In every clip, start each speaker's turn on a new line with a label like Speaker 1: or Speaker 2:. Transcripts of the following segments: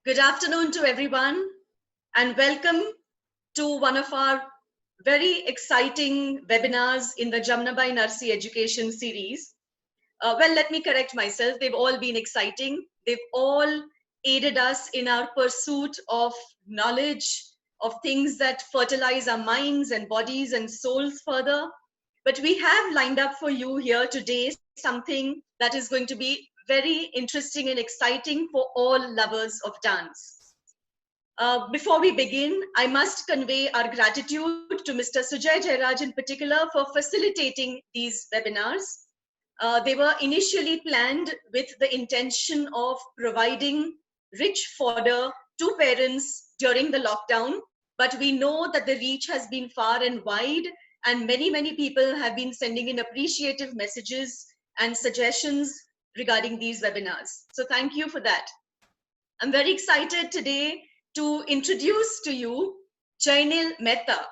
Speaker 1: Good afternoon to everyone, and welcome to one of our very exciting webinars in the Jamnabai Narsi Education Series. Let me correct myself. They've all been exciting. They've all aided us in our pursuit of knowledge, of things that fertilize our minds and bodies and souls further. But we have lined up for you here today something that is going to be very interesting and exciting for all lovers of dance. Before we begin, I must convey our gratitude to Mr. Sujay Jairaj in particular for facilitating these webinars. They were initially planned with the intention of providing rich fodder to parents during the lockdown, but we know that the reach has been far and wide, and many people have been sending in appreciative messages and suggestions regarding these webinars. So thank you for that. I'm very excited today to introduce to you Jainil Mehta,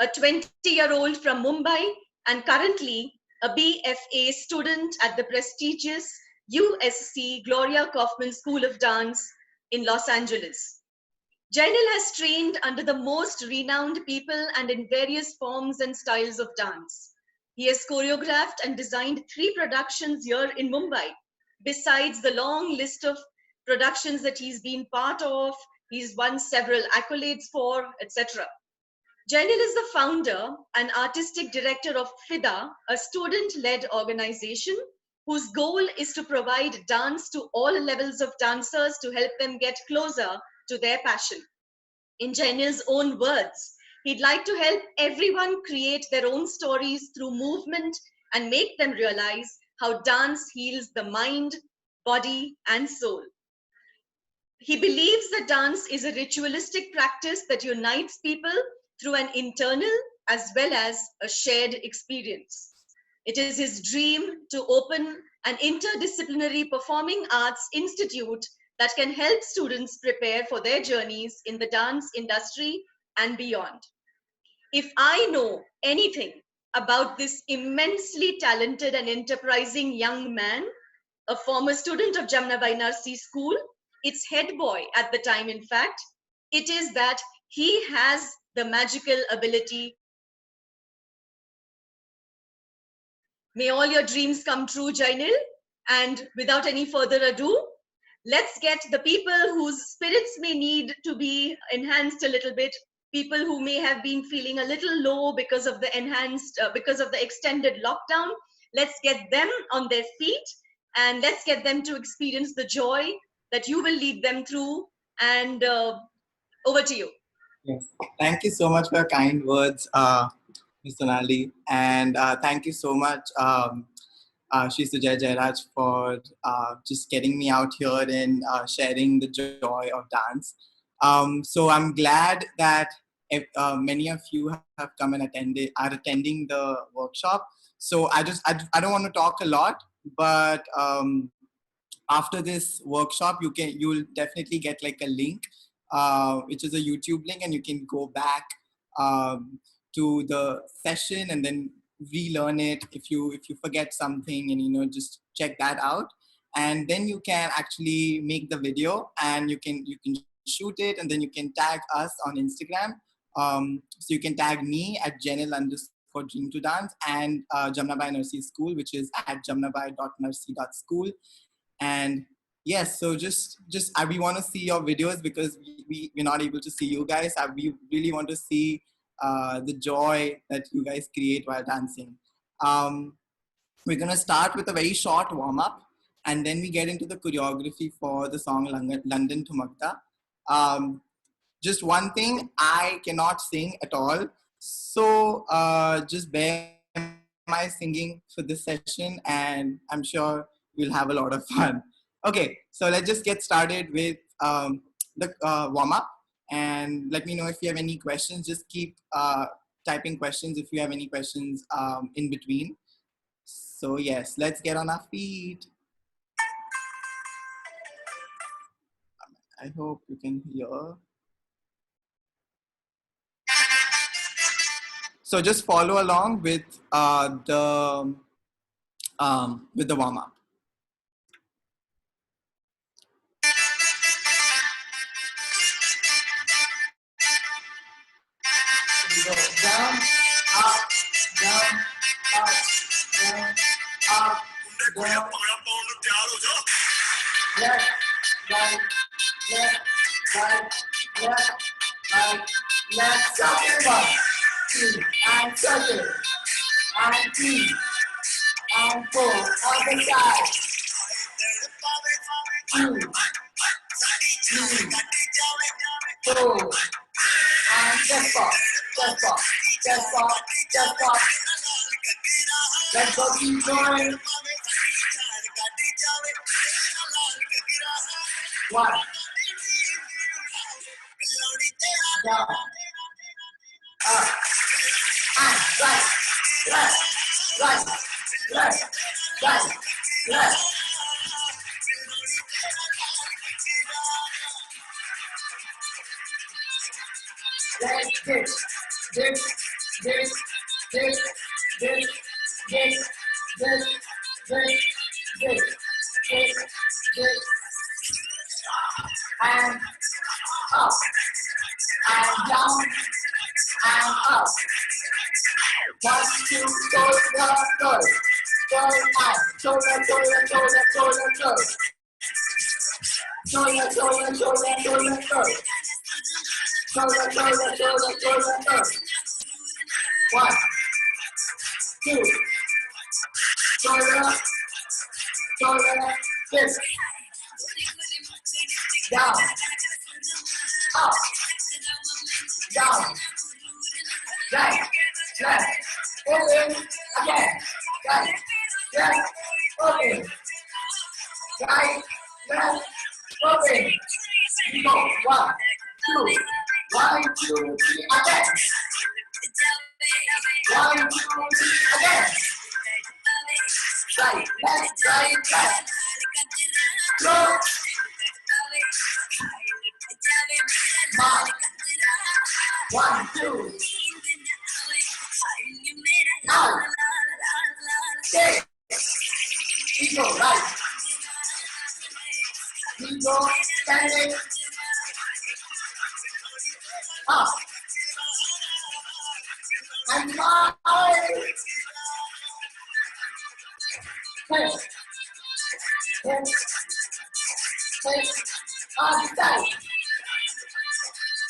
Speaker 1: a 20-year-old from Mumbai and currently a BFA student at the prestigious USC Gloria Kaufman School of Dance in Los Angeles. Jainil has trained under the most renowned people and in various forms and styles of dance. He has choreographed and designed 3 productions here in Mumbai, besides the long list of productions that he's been part of, he's won several accolades for, etc. Jainil is the founder and artistic director of FIDA, a student-led organization whose goal is to provide dance to all levels of dancers to help them get closer to their passion. In Jainil's own words, he'd like to help everyone create their own stories through movement and make them realize how dance heals the mind, body, and soul. He believes that dance is a ritualistic practice that unites people through an internal as well as a shared experience. It is his dream to open an interdisciplinary performing arts institute that can help students prepare for their journeys in the dance industry and beyond. If I know anything about this immensely talented and enterprising young man, a former student of Jamnabai Narsi School, its head boy at the time, in fact, it is that he has the magical ability. May all your dreams come true, Jainil. And without any further ado, let's get the people whose spirits may need to be enhanced a little bit, people who may have been feeling a little low because of the because of the extended lockdown. Let's get them on their feet and let's get them to experience the joy that you will lead them through. And over to you.
Speaker 2: Yes. Thank you so much for your kind words, Ms. Sonali. And thank you so much, Shri Sujay Jairaj, for just getting me out here and sharing the joy of dance. So I'm glad that many of you have come and are attending the workshop. So I don't want to talk a lot, but after this workshop, you'll definitely get like a link, which is a YouTube link, and you can go back to the session and then relearn it if you forget something, and just check that out. And then you can actually make the video, and you can shoot it, and then you can tag us on Instagram. So you can tag me at Jainil_Dream to Dance and Jamnabai Narsi School, which is at jamnabai.narsi.school. And yes, so just we want to see your videos because we're not able to see you guys. We really want to see the joy that you guys create while dancing. We're going to start with a very short warm-up, and then we get into the choreography for the song London Thumkta. Just one thing, I cannot sing at all, so just bear my singing for this session, and I'm sure we'll have a lot of fun. Okay, so let's just get started with the warm-up, and let me know if you have any questions. Just keep typing questions if you have any questions in between. So yes, let's get on our feet. I hope you can hear. So just follow along with the warm-up. Left, right, left, right, left, right, left. Circle 1, 2, and circle, and 3, and 4. Other side. 2, 3, 4. And just pop, just pop, just pop, just pop. Let's go, keep going. 1. Down. Up. And right, left, right, left, right, left. Let's this, this, this, this, this, this, this, this, this, this, and up, and down, and up. 1, 2, go, and shoulder, shoulder, shoulder, shoulder, shoulder. Shoulder, shoulder, shoulder, shoulder, shoulder. Shoulder, shoulder, shoulder, shoulder, shoulder. 1, 2, shoulder, shoulder, this. Down, up, down, right, left, open, again, right, left, open, right, left, open. We go, 1, 2, 1, 2, 3, again. 1, 2, 3, again. Right, left, right, left. Go. Mark. 1, 2. Now. Stay. We go right. We go standing. Up. And mark. Push. Push. Push. On the side.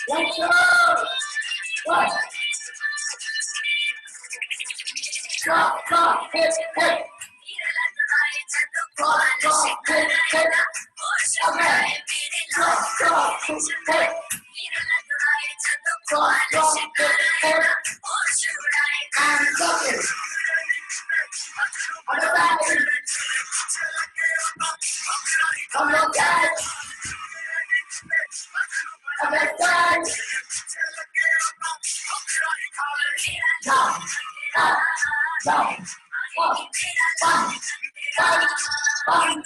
Speaker 2: Let's go. 1. Drop, drop, hit, hit. Drop, drop, hit, hit. Okay. Drop, drop, hit, hit. Drop, drop, hit, hit. And drop it. On the back. On the back. On the side. Down, up, down, up, 1, 5, 1.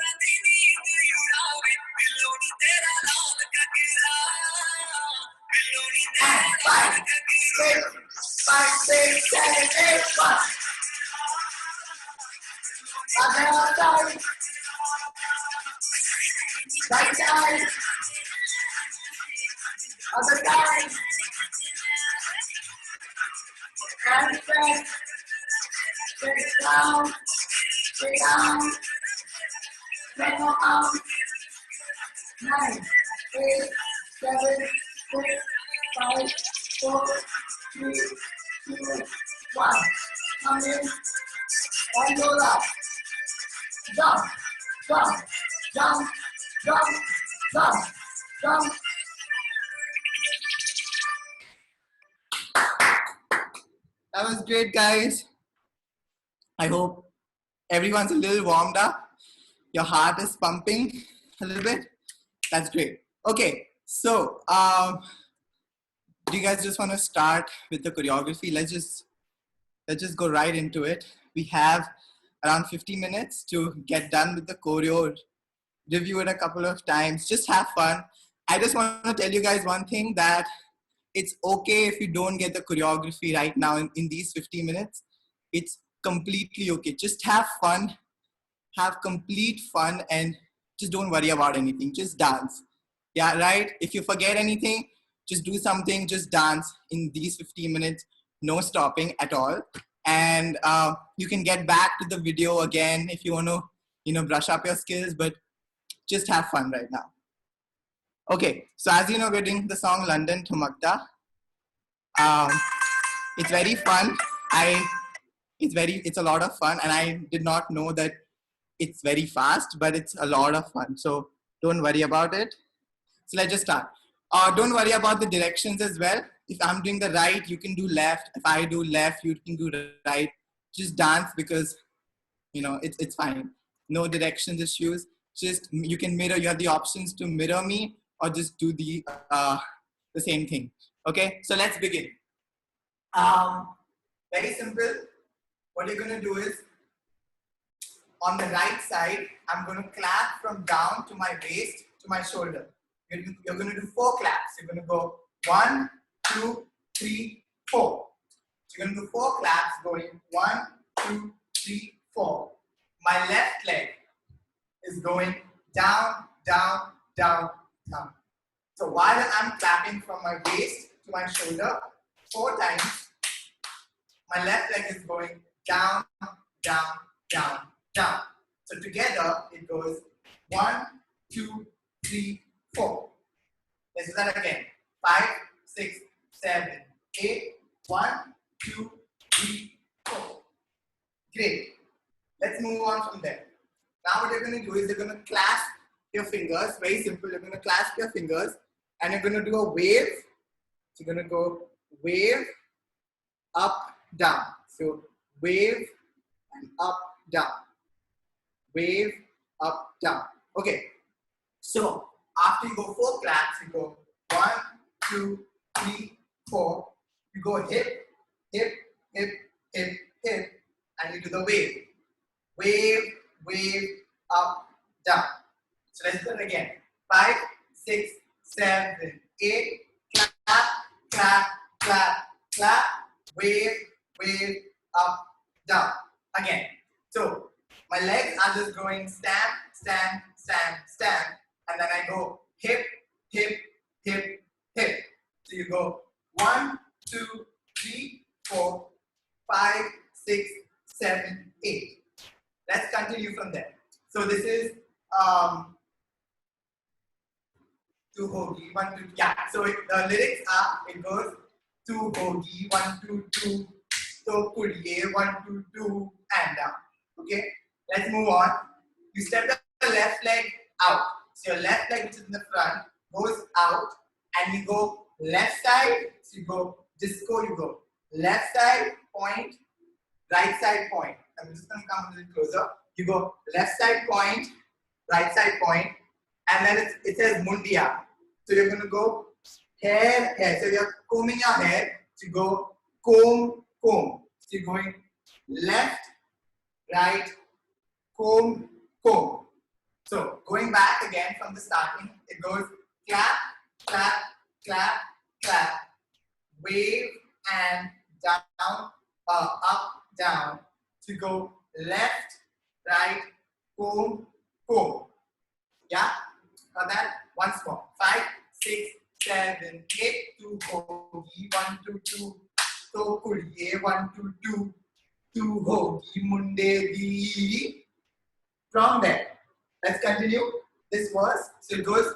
Speaker 2: And 5, 6, 5, 6, 7, 8, 1. Other side. Right side. Other side. And press. Press down. Stay down. Press up. 9, 8, 7, 6, 5, 4, 3, 2, 1. Come in. And go up. Jump, jump, jump, jump, jump, jump. That was great, guys. I hope everyone's a little warmed up. Your heart is pumping a little bit. That's great. Okay, so do you guys just want to start with the choreography? Let's just go right into it. We have around 50 minutes to get done with the choreo, review it a couple of times, just have fun. I just want to tell you guys one thing, that it's okay if you don't get the choreography right now in these 50 minutes. It's completely okay. Just have fun, have complete fun, and just don't worry about anything. Just dance. Yeah, right? If you forget anything, just do something, just dance in these 15 minutes, no stopping at all. And you can get back to the video again if you want to brush up your skills, but just have fun right now. Okay, so as you know, we're doing the song London Thumakta. It's very fun. It's a lot of fun, and I did not know that it's very fast, but it's a lot of fun. So don't worry about it. So let's just start. Don't worry about the directions as well. If I'm doing the right, you can do left. If I do left, you can do right. Just dance because, it's fine. No directions issues. Just you can mirror. You have the options to mirror me or just do the same thing. Okay, so let's begin. Very simple. What you're gonna do is, on the right side, I'm gonna clap from down to my waist to my shoulder. You're gonna do 4 claps. You're gonna go 1, 2, 3, 4. So you're gonna do 4 claps going 1, 2, 3, 4. My left leg is going down, down, down, down. So while I'm clapping from my waist to my shoulder 4 times, my left leg is going down, down, down, down. So together it goes 1, 2, 3, 4. Let's do that again. 5, 6, 7, 8. 1, 2, 3, 4. Great. Let's move on from there. Now what you're going to do is you're going to clasp your fingers. Very simple. You're going to clasp your fingers and you're going to do a wave. So you're going to go wave, up, down. So wave and up, down. Wave, up, down. Okay. So after you go 4 claps, you go 1, 2, 3, 4. You go hip, hip, hip, hip, hip, and you do the wave. Wave, wave, up, down. So let's do it again. 5, 6, 7, 8. Clap, clap, clap, clap. Wave, wave, up, down. Again. So my legs are just going stand, stand, stand, stand. And then I go hip, hip, hip, hip. So you go 1, 2, 3, 4, 5, 6, 7, 8. Let's continue from there. So this is tu hogi 1, 2. Yeah. So the lyrics are, it goes tu hogi 1, 2, 2. So kudiye 1, 2, 2 and down. Okay. Let's move on. You step the left leg out. So your left leg, which is in the front, goes out and you go left side. So you go disco, you go left side, point, right side, point. I'm just going to come a little closer. You go left side, point, right side, point, and then it says mundia. So you're going to go hair, hair. So you're combing your hair. So you go comb, comb. So you're going left, right, comb, comb. So going back again from the starting, it goes clap, clap, clap, clap, wave and down, up, down. To go left, right, comb, comb. Yeah? Got that? Once more. 5, 6, 7, 8. 2 hogi 1, 2, 2. So kudiye 1, 2, 2. 2 hogi munde di. From there, let's continue this verse. So it goes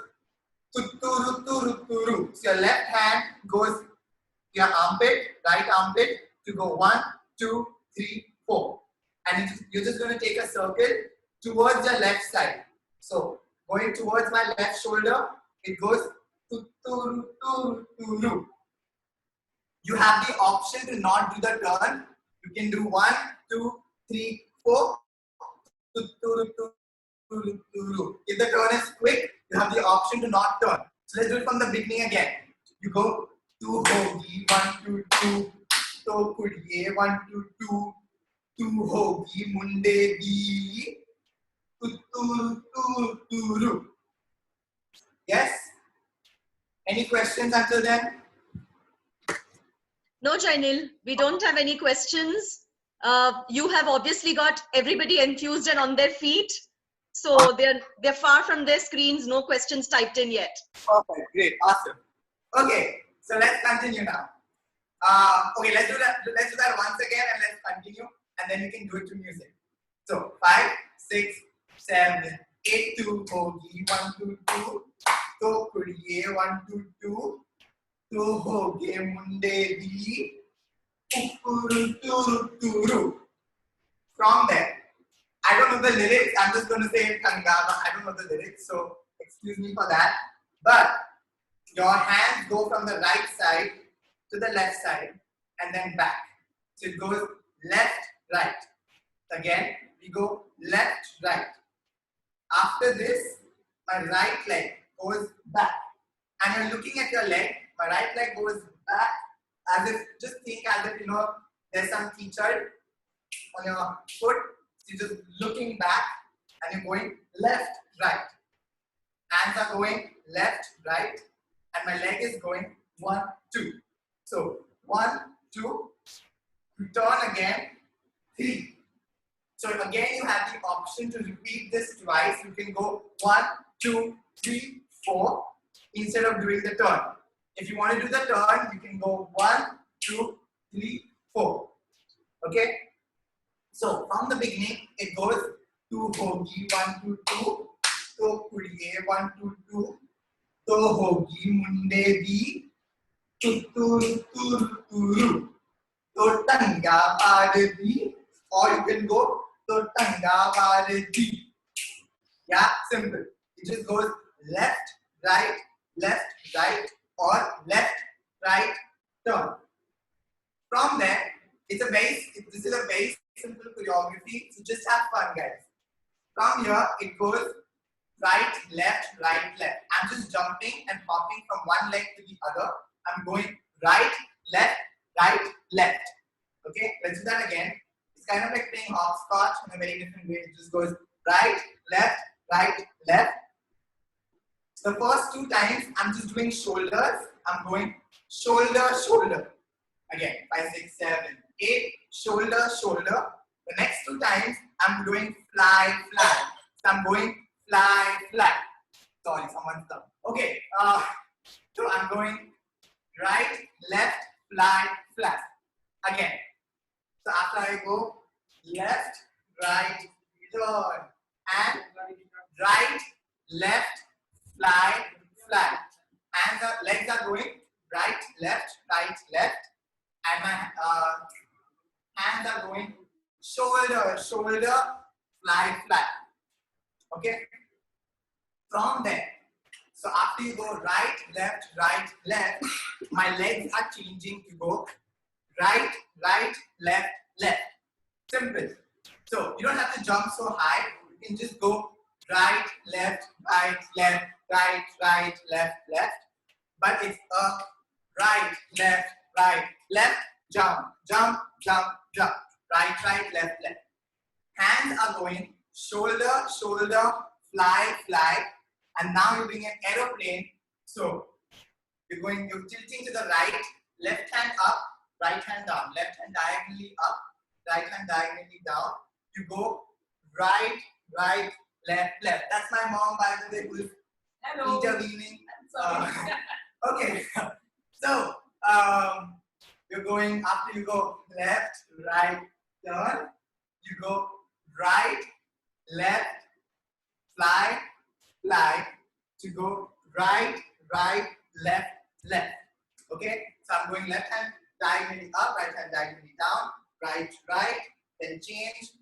Speaker 2: tuturu turu turu. So your left hand goes to your armpit, right armpit, to go 1, 2, 3, 4. And you're just going to take a circle towards the left side. So going towards my left shoulder, it goes tuturu turu turu. You have the option to not do the turn. You can do 1, 2, 3, 4. If the turn is quick, you have the option to not turn. So let's do it from the beginning again. You go tu hogi 1, 2, 2. To kudiye 1, 2, 2. Tu hogi munde di. Tuturu. Yes? Any questions until then?
Speaker 1: No, Jainil, we don't have any questions. You have obviously got everybody enthused and on their feet. So they're far from their screens, no questions typed in yet.
Speaker 2: Perfect, great, awesome. Okay, so let's continue now. Okay, let's do that once again and let's continue and then you can do it to music. So 5, 6, 7, 8 to hogi, 1 to 2, to kudiye, 1 to 2, to hoge munde di, ukuru turu turu. From there, I don't know the lyrics, I'm just going to say it Kangaba, I don't know the lyrics, so excuse me for that. But your hands go from the right side to the left side and then back. So it goes left, right. Again, we go left, right. After this, my right leg goes back. And you're looking at your leg, my right leg goes back as if, just think as if, you know, there's some teacher on your foot. So you're just looking back and you're going left, right. Hands are going left, right. And my leg is going 1, 2. So 1, 2, turn again, 3. So again, you have the option to repeat this twice. You can go 1, 2, 3, 4 instead of doing the turn. If you want to do the turn, you can go 1, 2, 3, 4. Okay? So from the beginning, it goes to hogi 1, 2, 2, to kudiye 1, 2, 2, to hogi munde di, tuturu turu turu, to tanga padadi, or you can go to tanga padadi. Yeah, simple. It just goes left, right, or left, right, turn. From there, this is a very simple choreography, so just have fun, guys. From here, it goes right, left. I'm just jumping and hopping from one leg to the other. I'm going right, left. Okay, let's do that again. It's kind of like playing hopscotch in a very different way. It just goes right, left. The first 2 times, I'm just doing shoulders. I'm going shoulder. Again, 5, 6, 7, 8, shoulder. The next 2 times, I'm doing fly. So I'm going fly. Sorry, someone's done. Okay, so I'm going right, left, fly. Again. So after I go left, right, turn, and right, left, fly. And the legs are going right, left, and my hands are going shoulder, fly. Okay? From there, so after you go right, left, my legs are changing to go right, left. Simple. So you don't have to jump so high. You can just go right, left, right, left. But it's a right, left, jump. Right, left. Hands are going shoulder, fly. And now you're doing an aeroplane. So you're tilting to the right, left hand up, right hand down, left hand diagonally up, right hand diagonally down. You go right, left. That's my mom, by the way, who's intervening. Okay. So you're going, after you go left, right, turn. You go right, left, fly. To go right, left. Okay. So I'm going left hand diagonally up, right hand diagonally down, right, then change,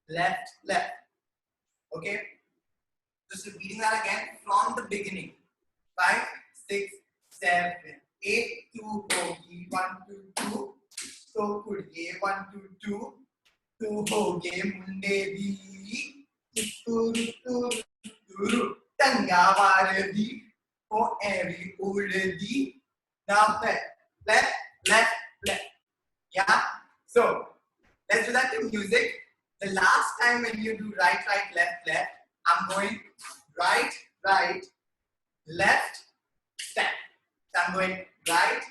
Speaker 2: left. Okay? Just repeating that again from the beginning. 5, 6, 7, 8, 2, hogi, 1, 2, 2, to kudiye, 1, 2, 2, to hoge munde di, turu, tanga varadi, for every uradi. Now left. Yeah? So, let's do that to music. The last time when you do right, left, I'm going right, left, step. So I'm going right,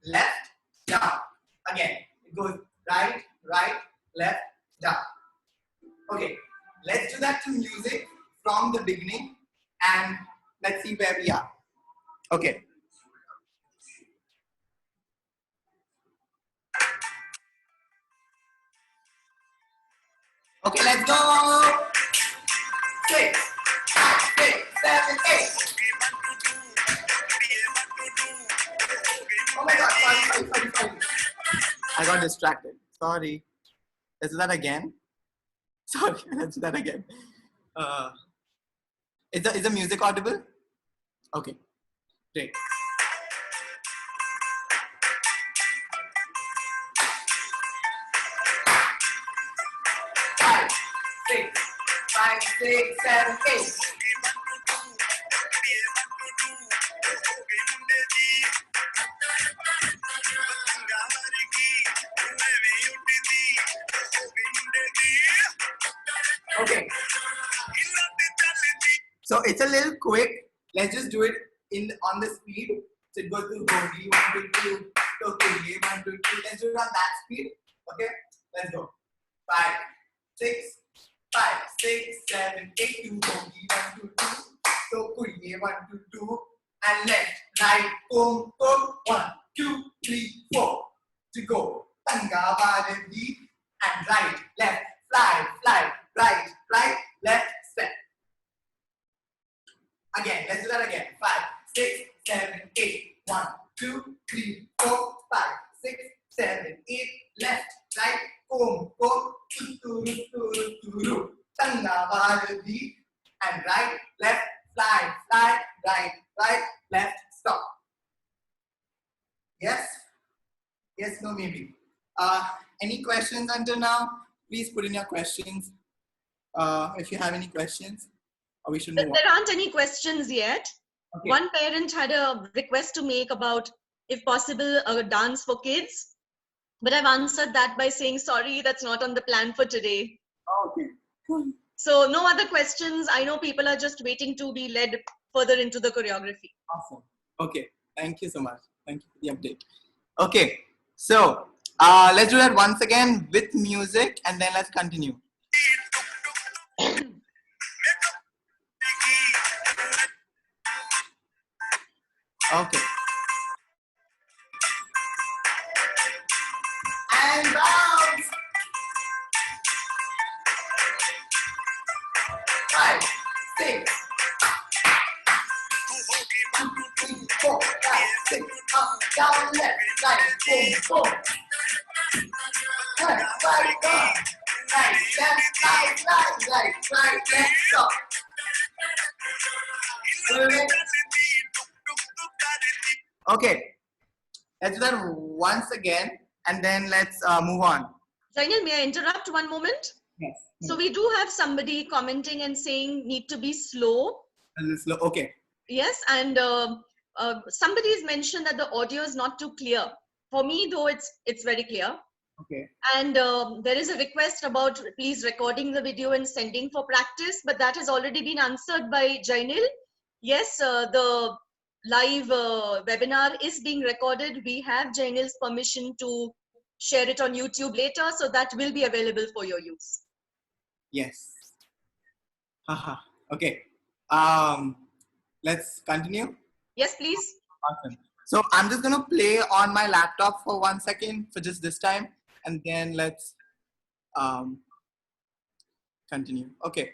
Speaker 2: left, down. Again, it goes right, left, down. Okay, let's do that to music from the beginning and let's see where we are. Okay. Okay, let's go. 6, 5, 6, 7, 8. Oh my God, sorry. I got distracted. Sorry. Let's do that again. Sorry, let's do that again. Is the music audible? Okay, great. Five, six, 7, 8. Okay. So it's a little quick. Let's just do it on the speed. So it goes to Gogi 1 to 2, Tokuri 1 to 2. Let's do it on that speed. Okay, let's go. 5, 6, 7, 8. To Gogi 1 to 2, Tokuri 1 to 2, and left, right, boom, boom. 1, 2, 3, 4. To go. Tanga Bharati and right, left, fly, right, left, step. Again, let's do that again. 5, 6, 7, 8. 1, 2, 3, 4, 5, 6, 7, 8. Left, right, boom, boom, turu, Tanga Bharati and right, left, fly, right, left, stop. Yes? Yes, no, maybe. Any questions until now? Please put in your questions. If you have any questions, or we should move on.
Speaker 1: There aren't any questions yet.
Speaker 2: Okay.
Speaker 1: One parent had a request to make about, if possible, a dance for kids. But I've answered that by saying, sorry, that's not on the plan for today.
Speaker 2: Okay.
Speaker 1: So no other questions. I know people are just waiting to be led further into the choreography.
Speaker 2: Awesome. Okay. Thank you so much. Thank you for the update. Okay. So let's do that once again with music and then let's continue. Okay. And bounce. 5, 6. 1, 2, 3, 4, 5, 6. Up, down, left, right, boom, boom. Right, right, left, right, left, stop. Okay, let's do that once again and then let's move on.
Speaker 1: Zainal, may I interrupt one moment?
Speaker 2: Yes.
Speaker 1: So we do have somebody commenting and saying need to be slow.
Speaker 2: A little slow. Okay.
Speaker 1: Yes, and somebody's mentioned that the audio is not too clear. For me, though, it's very clear.
Speaker 2: Okay.
Speaker 1: And there is a request about please recording the video and sending for practice, but that has already been answered by Jainil. Yes, the live webinar is being recorded. We have Jainil's permission to share it on YouTube later, so that will be available for your use.
Speaker 2: Yes. Haha. Okay. Let's continue.
Speaker 1: Yes, please.
Speaker 2: Awesome. So I'm just gonna play on my laptop for 1 second for just this time, and then let's continue. Okay.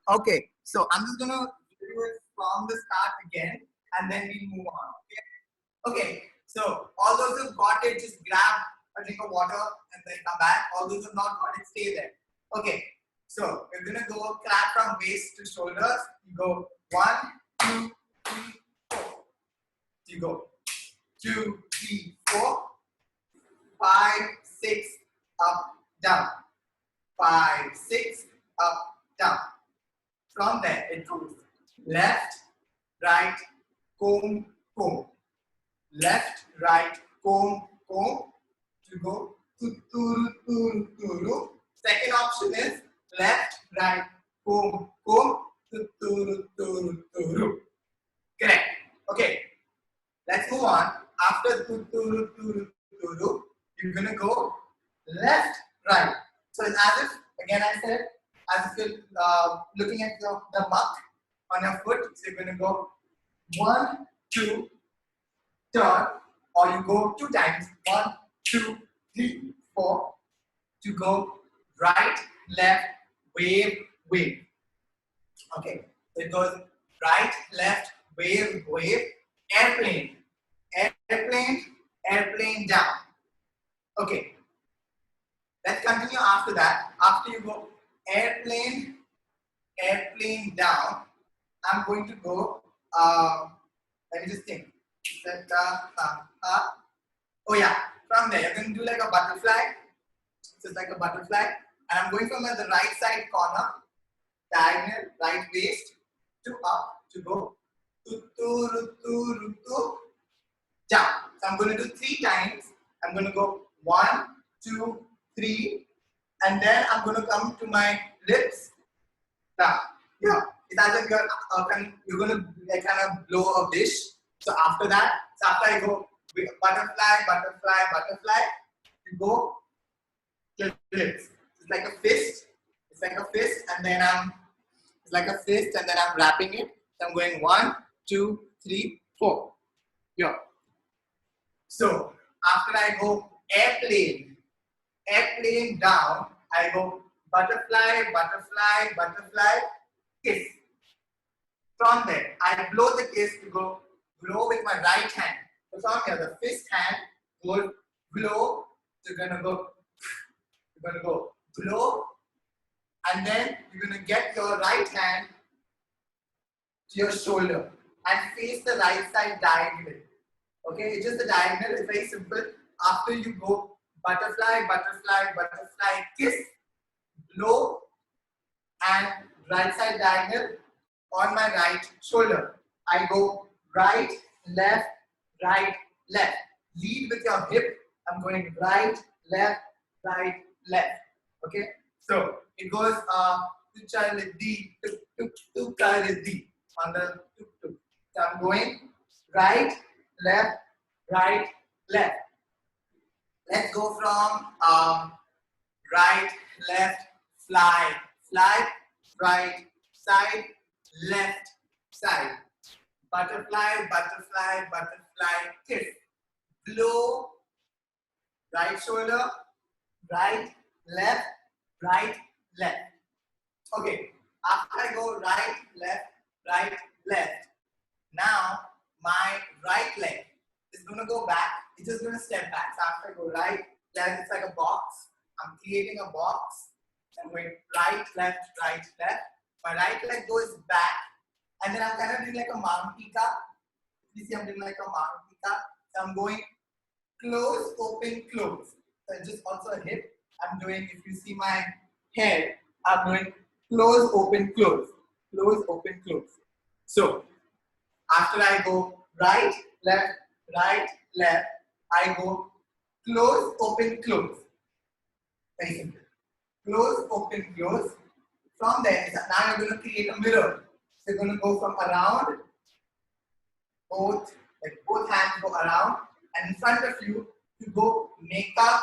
Speaker 2: Okay, so I'm just gonna do it from the start again, and then we move on. Okay, so all those who've got it, just grab a drink of water and then come back. All those who've not got it, stay there. Okay, so we're gonna go clap from waist to shoulders. You go 1, 2, 3, 4. You go 2, 3, 4, 5, 6, up, down. 5, 6, up, down. From there, it goes left, right, comb, comb. Left, right, comb, comb. To go turu, turu, turu. Second option is left, right, comb, comb. Correct. Okay. Let's move on. After you're gonna go left, right. So it's as if, again I said, as if you're looking at the muck on your foot. So you're gonna go 1, 2, turn, or you go 2 times. 1, 2, 3, 4. To go right, left, wave, wave. Okay. So it goes right, left, wave, wave, airplane, airplane, airplane down. Okay. Let's continue after that. After you go airplane, airplane down, I'm going to go, let me just think. Oh yeah, from there, you're going to do like a butterfly. So it's like a butterfly. And I'm going from the right side corner, diagonal, right waist, to up, to go, down. So I'm going to do 3 times. I'm going to go 1, 2, 3, and then I'm going to come to my lips. Down. Yeah, it's as if you're going to like kind of blow a dish. So after that, after I go butterfly, butterfly, butterfly, you go to lips. It's like a fist. It's like a fist, and then it's like a fist, and then I'm wrapping it. So I'm going 1, 2, 3, 4. Yeah. So after I go airplane, airplane down, I go butterfly, butterfly, butterfly, kiss. From there, I blow the kiss to go blow with my right hand. So from here, the fist hand goes blow. So you're gonna go blow, and then you're gonna get your right hand to your shoulder and face the right side diagonal. Okay, it's just the diagonal. It's very simple. After you go butterfly, butterfly, butterfly, kiss, blow, and right side diagonal on my right shoulder. I go right, left, right, left. Lead with your hip. I'm going right, left, right, left. Okay, so it goes tucharidhi, tukaridhi on the tuk tuk. So I'm going right, left, right, left. Let's go from right, left, fly, fly, right side, left side. Butterfly, butterfly, butterfly, kiss. Blow, right shoulder, right, left, right, left. Okay, after I go right, left, now my right leg is going to go back. It's just going to step back. So after I go right, left, it's like a box. I'm creating a box. I'm going right, left, right, left. My right leg goes back. And then I'm kind of doing like a Mantika. You see, I'm doing like a Mantika. So I'm going close, open, close. So just also a hip. I'm doing, if you see my head, I'm doing close, open, close. Close, open, close. So after I go right, left, I go close, open, close. Very simple. Close, open, close. From there, now you're going to create a mirror. So you're going to go from around, both hands go around, and in front of you, you go makeup,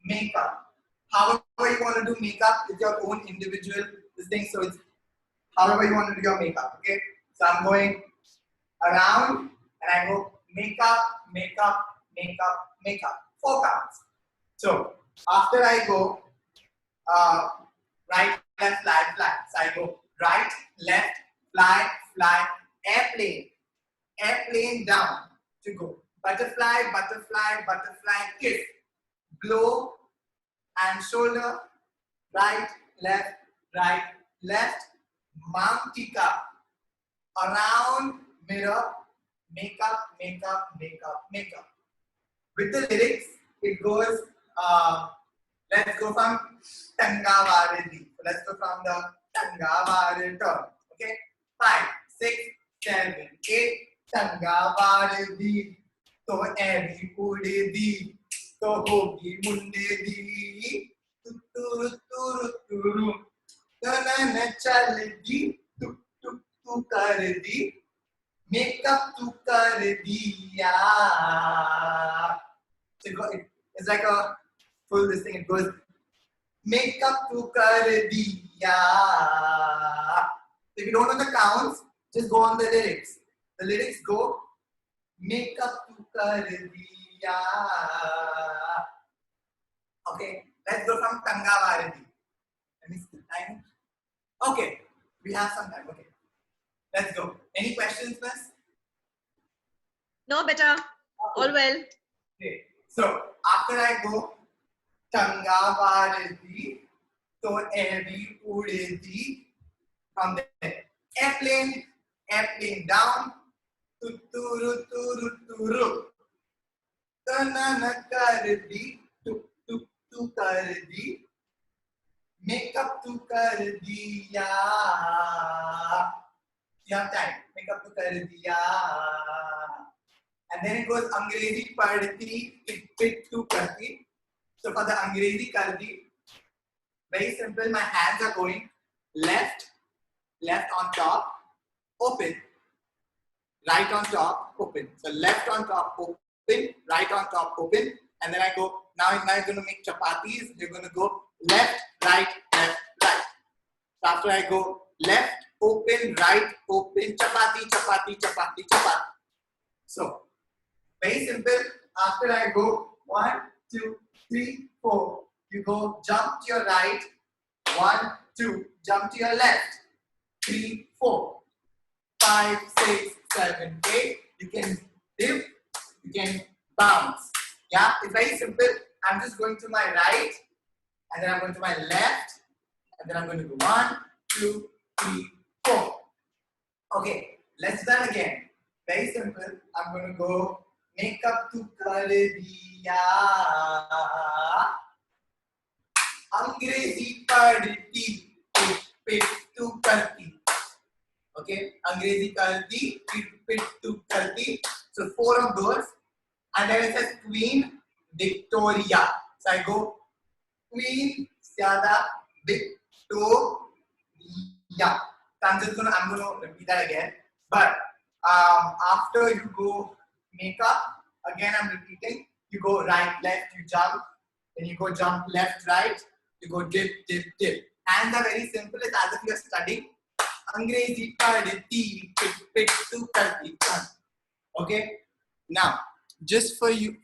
Speaker 2: makeup. However you want to do makeup, it's your own individual thing. So it's however you want to do your makeup. Okay. So I'm going around, and I go makeup, makeup, makeup, makeup. 4 counts. So after I go right, left, fly, fly. So I go right, left, fly, fly, airplane, airplane down to go. Butterfly, butterfly, butterfly, kiss. Blow and shoulder, right, left, Mantika. Around, mirror, makeup, makeup, makeup, makeup. With the lyrics, it goes, let's go from Tangavaridi. So let's go from the Tangavaridi turn. Okay? 5, 6, 7, 8. Tangavaridi. To eri udedi. To hogi mundedi. Tuturu turu turu. Tanana chaledi. Tuk तू कर दी, makeup तू कर दिया. So it's like a full this thing. It goes makeup तू कर दिया. If you don't know the counts, just go on the lyrics. The lyrics go makeup तू कर दिया. Okay, let's go from Tanga Bharati. Let me see the time. Okay, we have some time. Okay, let's go. Any questions, miss?
Speaker 1: No, beta. All well.
Speaker 2: Okay, so after I go Tanga Bharati, so every udidi from there. Airplane, airplane down. Tuturu turu turu. Tanana kar di, tuk tuk tu kar di. Makeup tu kar diya. You have time. Makeup tu kar diya. And then it goes Angrezi Padti, it tu karti. So for the Angrezi karti, very simple. My hands are going left on top, open. Right on top, open. So left on top, open. Right on top, open. And then I go, now you're going to make chapatis. You're going to go left, right, left, right. So after I go left, open, right, open, chapati, chapati, chapati, chapati. So, very simple. After I go 1, 2, 3, 4, you go jump to your right. 1, 2, jump to your left. 3, 4, 5, 6, 7, 8. You can dip, you can bounce. Yeah, it's very simple. I'm just going to my right, and then I'm going to my left, and then I'm going to go 1, 2, 3, 4. Okay, let's done again. Very simple. I'm going to go makeup tu kar diya. Angrezi padti, pit tu karti. Okay, Angrezi karti, pit tu karti. So 4 of those. And then it says Queen Victoria. So I go Queen Zyada Victoria. So I'm going to repeat that again. But after you go makeup, again I'm repeating. You go right, left, you jump. Then you go jump left, right. You go dip, dip, dip. Hands are very simple. It's as if you're studying. Angrezi padti, pit tu karti. Okay. Now, just for you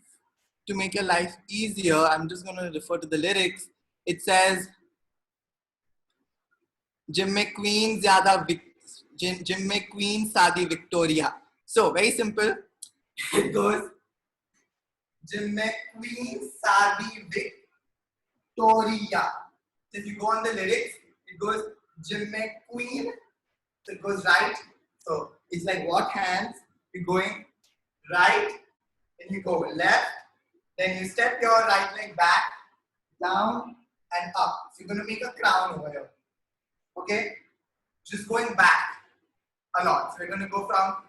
Speaker 2: to make your life easier, I'm just going to refer to the lyrics. It says, Jim McQueen Sadi Victoria. So, very simple. It goes, Jim McQueen Sadi Victoria. So if you go on the lyrics, it goes, Jim McQueen. So it goes right. So it's like what hands? You're going right. Then you go left, then you step your right leg back, down and up. So you're going to make a crown over here. Okay? Just going back a lot. So we're going to go from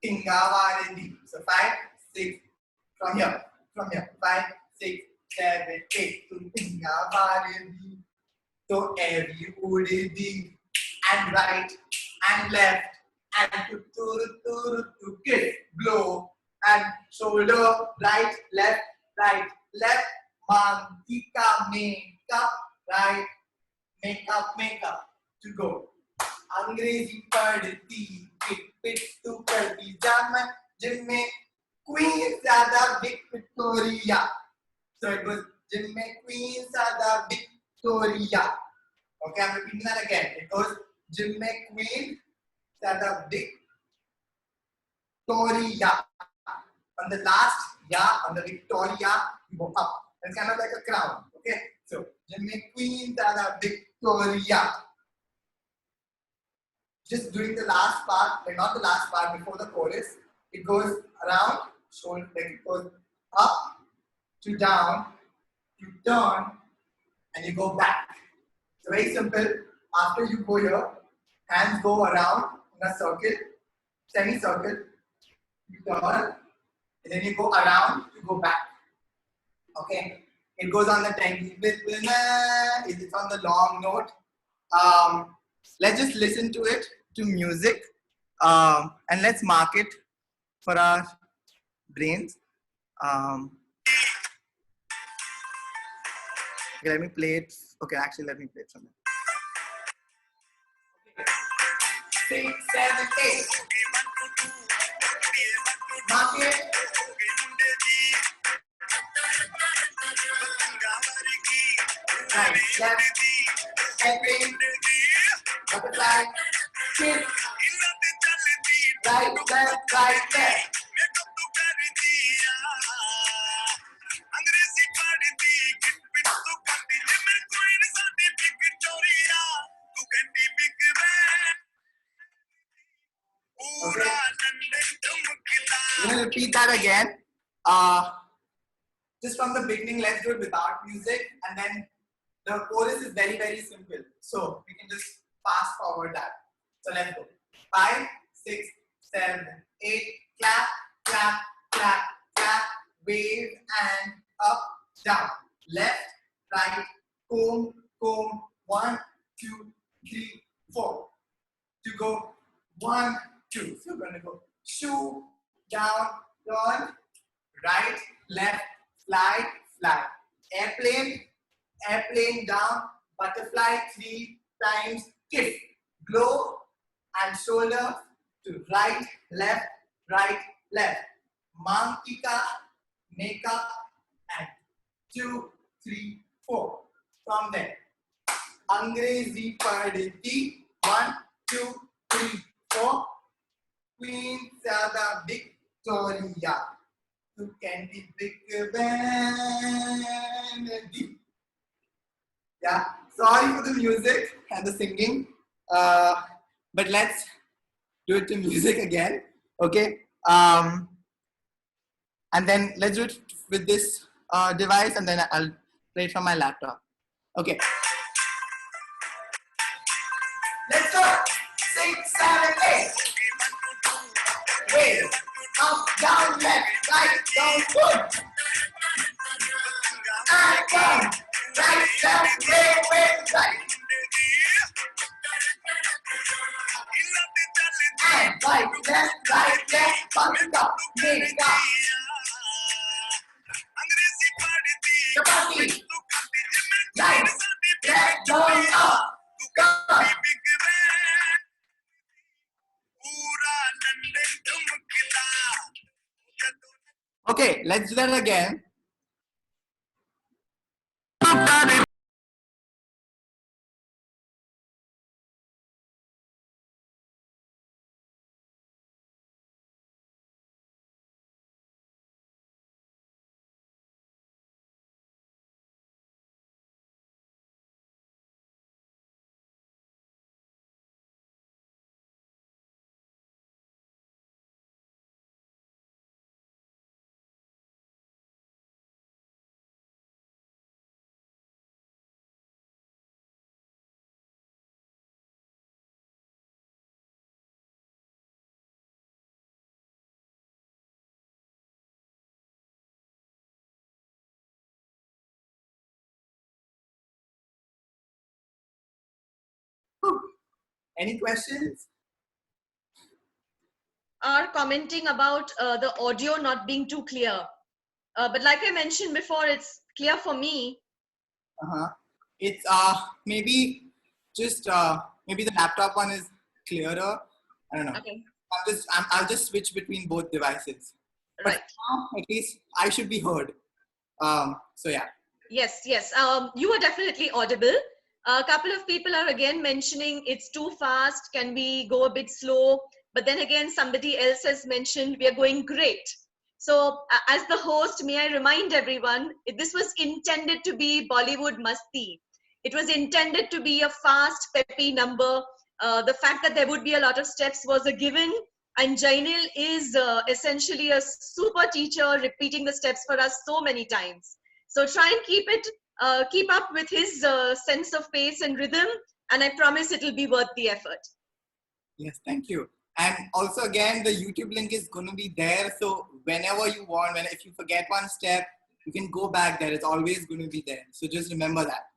Speaker 2: Tingavarindi. So 5, 6, from here. 5, 6, 7, 8 to Tingavarindi. So every udidi and right and left and to kiss, blow. And shoulder, right, left, mantika, makeup, right, makeup, to go. Angrezi padti, pit tu karti, Jim Queen Zyada Victoria. So it goes, Jim Queen Zyada Victoria. Okay, I'm repeating that again. It goes, Jim Queen Zyada Victoria. On the last ya, on the Victoria, you go up. It's kind of like a crown. Okay? So, Jim Queen Zyada Victoria. Just doing the last part, like not the last part, before the chorus, it goes around, shoulder, like it goes up to down, you turn, and you go back. So very simple. After you go here, hands go around in a circle, semicircle, you turn, and then you go around, you go back. Okay? It goes on the tangy bit, it's on the long note. Let's just listen to it. to music, and let's mark it for our brains. Okay, let me play it. Okay, actually, let me play it from there. 6, 7, 8. Mark it. Right, left, stepping, butterfly, shift, right, left, right, left. Okay. We're going to repeat that again. Just from the beginning, let's do it without music, and then the chorus is very, very simple. So we can just fast forward that. So let's go. 5, 6, 7, 8. Clap, clap, clap, clap. Wave and up, down. Left, right, comb, comb. 1, 2, 3, 4. To go 1, 2. So we're going to go shoe, down, turn, right, left, slide, slide. Airplane, airplane down, butterfly 3 times, kiss. Blow and shoulder to right, left, Mantika, makeup, and 2, 3, 4. From there, Angrezi Paditi, 1, 2, 3, 4. Queen Sada Victoria. You can be big vanity. Yeah, sorry for the music and the singing, but let's do it to music again, okay? And then let's do it with this device, and then I'll play it from my laptop. Okay. Let's go. 6, 7, 8. Wave. Up, down, left, right, down, good. And down. Right, left, wave, right. And right, left, bump it up, make it up. Chapati. Right, left, going up. Go. Okay, let's do that again. Any questions?
Speaker 1: Are commenting about the audio not being too clear. But like I mentioned before, it's clear for me.
Speaker 2: It's maybe just maybe the laptop one is clearer. I don't know.
Speaker 1: Okay.
Speaker 2: I'll just switch between both devices.
Speaker 1: Right.
Speaker 2: But now, at least I should be heard. So yeah.
Speaker 1: Yes, yes. You are definitely audible. A couple of people are again mentioning it's too fast. Can we go a bit slow? But then again, somebody else has mentioned we are going great. So as the host, may I remind everyone, this was intended to be Bollywood Masti. It was intended to be a fast, peppy number. The fact that there would be a lot of steps was a given. And Jainil is essentially a super teacher, repeating the steps for us so many times. So try and keep up with his sense of pace and rhythm, and I promise it will be worth the effort.
Speaker 2: Yes, thank you. And also again, the YouTube link is going to be there. So whenever you want, if you forget one step, you can go back there. It's always going to be there. So just remember that.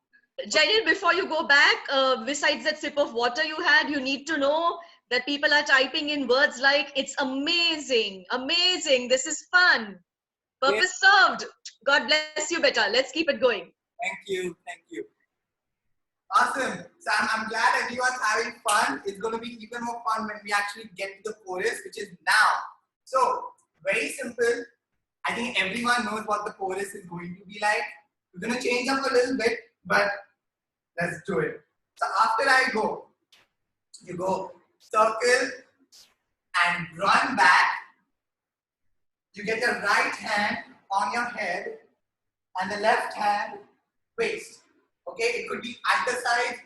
Speaker 1: Jainil, before you go back, besides that sip of water you had, you need to know that people are typing in words like, it's amazing, amazing, this is fun. Purpose served. God bless you, beta. Let's keep it going.
Speaker 2: Thank you. Thank you. Awesome. So I'm glad everyone's having fun. It's going to be even more fun when we actually get to the chorus, which is now. So, very simple. I think everyone knows what the chorus is going to be like. We're going to change up a little bit, but let's do it. So, after I go, you go circle and run back. You get your right hand on your head and the left hand waist. Okay, it could be either side,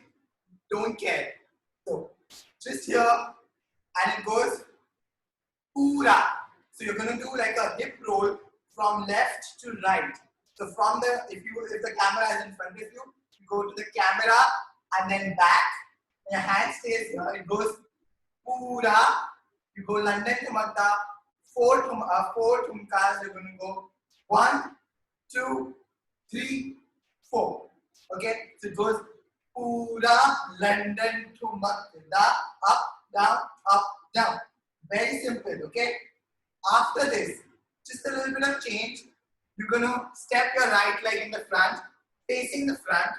Speaker 2: don't care. So just here, and it goes pura. So you're gonna do like a hip roll from left to right. So from the if the camera is in front of you, you go to the camera and then back. And your hand stays here. It goes pura. You go London to Madda. Four thumkas. You're gonna go 1, 2, 3, 4. Okay, so it goes pura London to Madda, up, down. Very simple. Okay. After this, just a little bit of change. You're gonna step your right leg in the front, facing the front,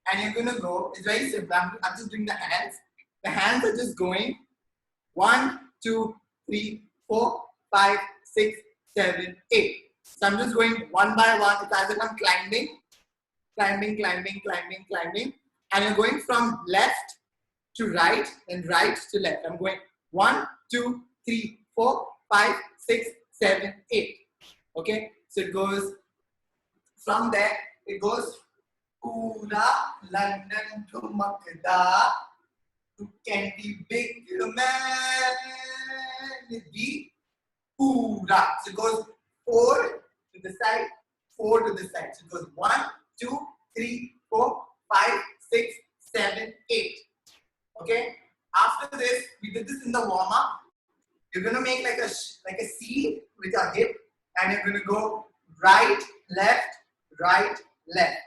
Speaker 2: and you're gonna go. It's very simple. I'm just doing the hands. The hands are just going 1, 2, 3, 4, 5, 6, 7, 8. So I'm just going one by one. It's as if I'm climbing, and you're going from left to right and right to left. I'm going 1, 2, 3, 4, 5, 6, 7, 8. Okay, so it goes from there. It goes Pura London to Makda. You can be big man. Be Pura. So it goes 4 to the side, 4 to the side. So it goes 1, 2, 3, 4, 5, 6, 7, 8. Okay. After this, we did this in the warm up. You're gonna make like a C with your hip, and you're gonna go right, left, right, left.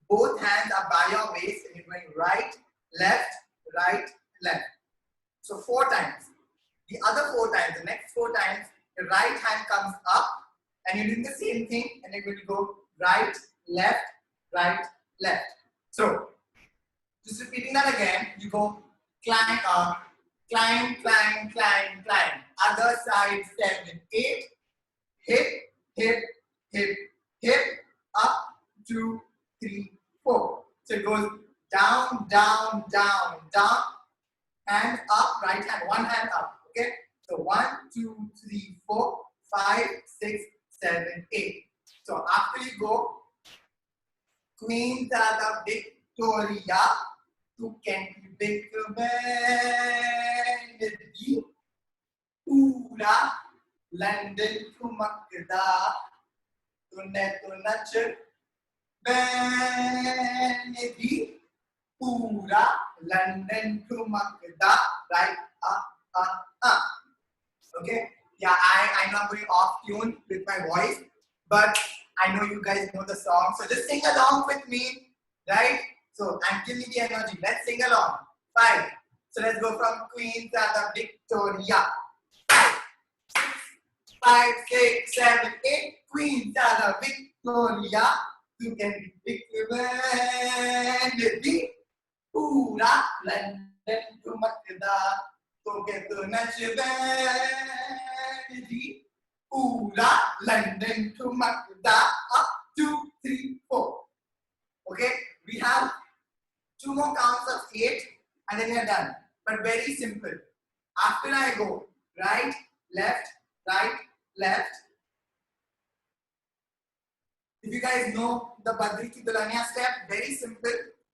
Speaker 2: Both hands are by your waist, and you're going right, left, left. So 4 times. The other 4 times, the next 4 times, the right hand comes up, and you're doing the same thing, and you're going to go right, left, left. So, just repeating that again, you go climb up, climb. Other side 7, 8. Hip, up, 2, 3, 4. So it goes down, and up, right hand, one hand up. Okay? So 1, 2, 3, 4, 5, 6, 7, 8. So after you go, Queen Dada Victoria, you can be big man, Pura, London to Makda, to nature, Benedi, Pura, London to Makda, right, up. Okay? Yeah, I know I'm going off tune with my voice, but I know you guys know the song, so just sing along with me, right? So, and give me the energy. Let's sing along. 5. So let's go from Queen Dada Victoria. 5, 6, 7, 8. Queen Dada Victoria. You can be Victoria. Pura London to Makda. So get to National Pura London to Makda. Up, 2, 3, 4. Okay, we have 2 more counts of 8 and then we are done. But very simple. After I go right, left. If you guys know the Badri Ki Dulhania step, very simple.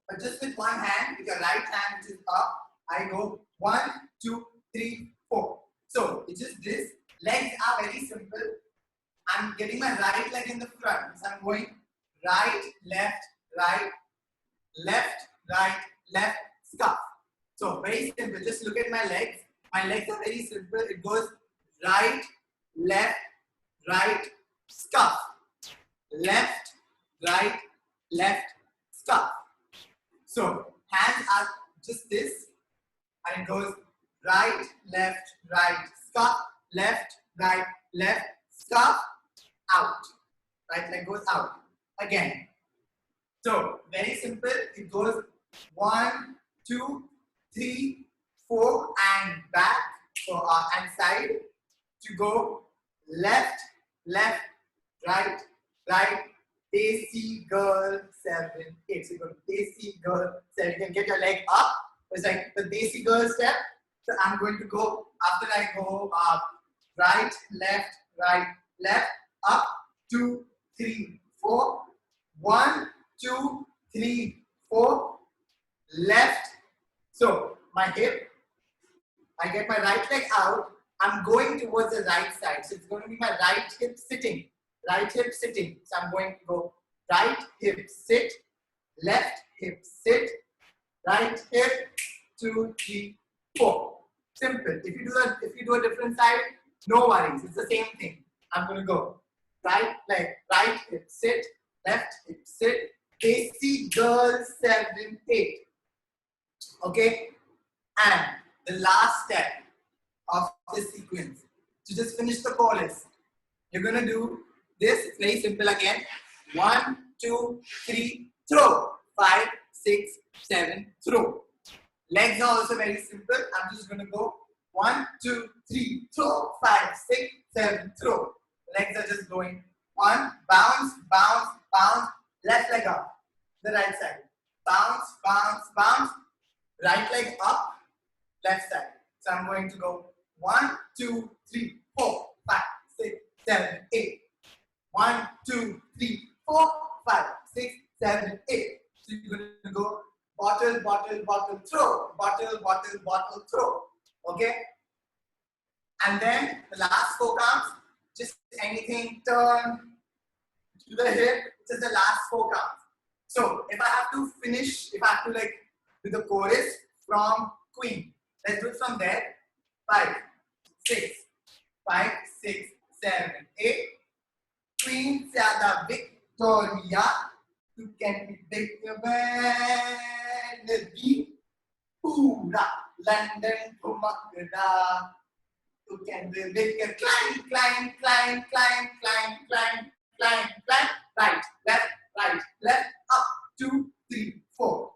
Speaker 2: But just with one hand, with your right hand which is up, I go 1, 2, 3, 4. So it's just this. Legs are very simple. I'm getting my right leg in the front. So I'm going right, left, scuff. So very simple. Just look at my legs. My legs are very simple. It goes right, left, scuff. Left, scuff. So hands are just this, and it goes right, left, right, scuff, left, right, left, scuff, out. Right leg goes out. Again. So, very simple. It goes 1, 2, 3, 4 and back. So, and side to go left, left, right, right. Desi girl 7, 8. So, you go Desi girl 7. You can get your leg up. It's like the Desi girl step. So, I'm going to go after I go right, left, up, 2, 3, 4. 1, 2, 3, 4. Left. So my hip, I get my right leg out. I'm going towards the right side. So it's going to be my right hip sitting. Right hip sitting. So I'm going to go right hip sit, left hip sit, right hip 2, 3, 4. Simple. If you do a different side, no worries. It's the same thing. I'm going to go right leg, right hip sit, left hip sit. Desi girl 7, 8. Okay, and the last step of this sequence to just finish the chorus. You're gonna do this. It's very simple again. 1, 2, 3, throw. 5, 6, 7, throw. Legs are also very simple. I'm just gonna go 1, 2, 3, throw. 5, 6, 7, throw. Legs are just going 1, bounce, bounce, bounce. Left leg up, the right side. Bounce, bounce, bounce. Right leg up, left side. So I'm going to go 1, 2, 3, 4, 5, 6, 7, 8. 1, 2, 3, 4, 5, 6, 7, 8. So you're going to go bottle, bottle, bottle, throw. Bottle, bottle, bottle, throw. Okay? And then the last 4 counts, just anything, turn to the hip, just the last 4 counts. So if I have to finish, if I have to like do the chorus from Queen, let's do it from there. 5, 6, 5, 6, 7, 8. Queen Zyada Victoria, you can be big vanity. Pura London Pumakada. You can be big climb, climb, climb, climb, climb, climb, climb, climb. Right, left, up, 2, 3, 4.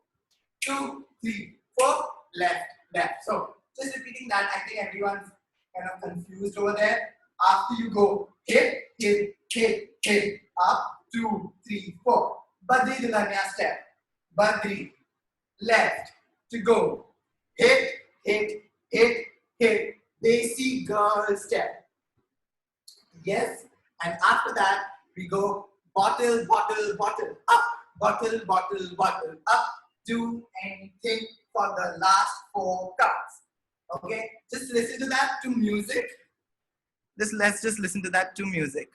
Speaker 2: 2, 3, 4, left. So just repeating that, I think everyone's kind of confused over there. After you go hip, hip, hip, hip, up, 2, 3, 4. Badri Dulhania step. Badri, left to go. Hip, hip, hip, hip. Desi girl step. Yes, and after that we go bottle, bottle, bottle, up, bottle, bottle, bottle, up. Do anything for the last 4 counts. Okay, just listen to that to music. Let's just listen to that to music.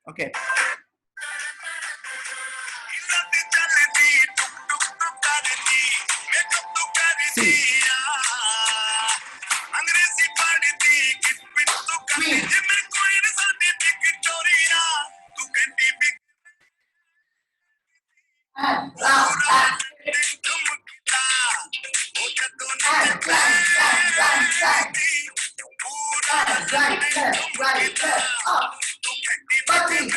Speaker 2: Okay. See. Queen. And round and right, left, up. Button.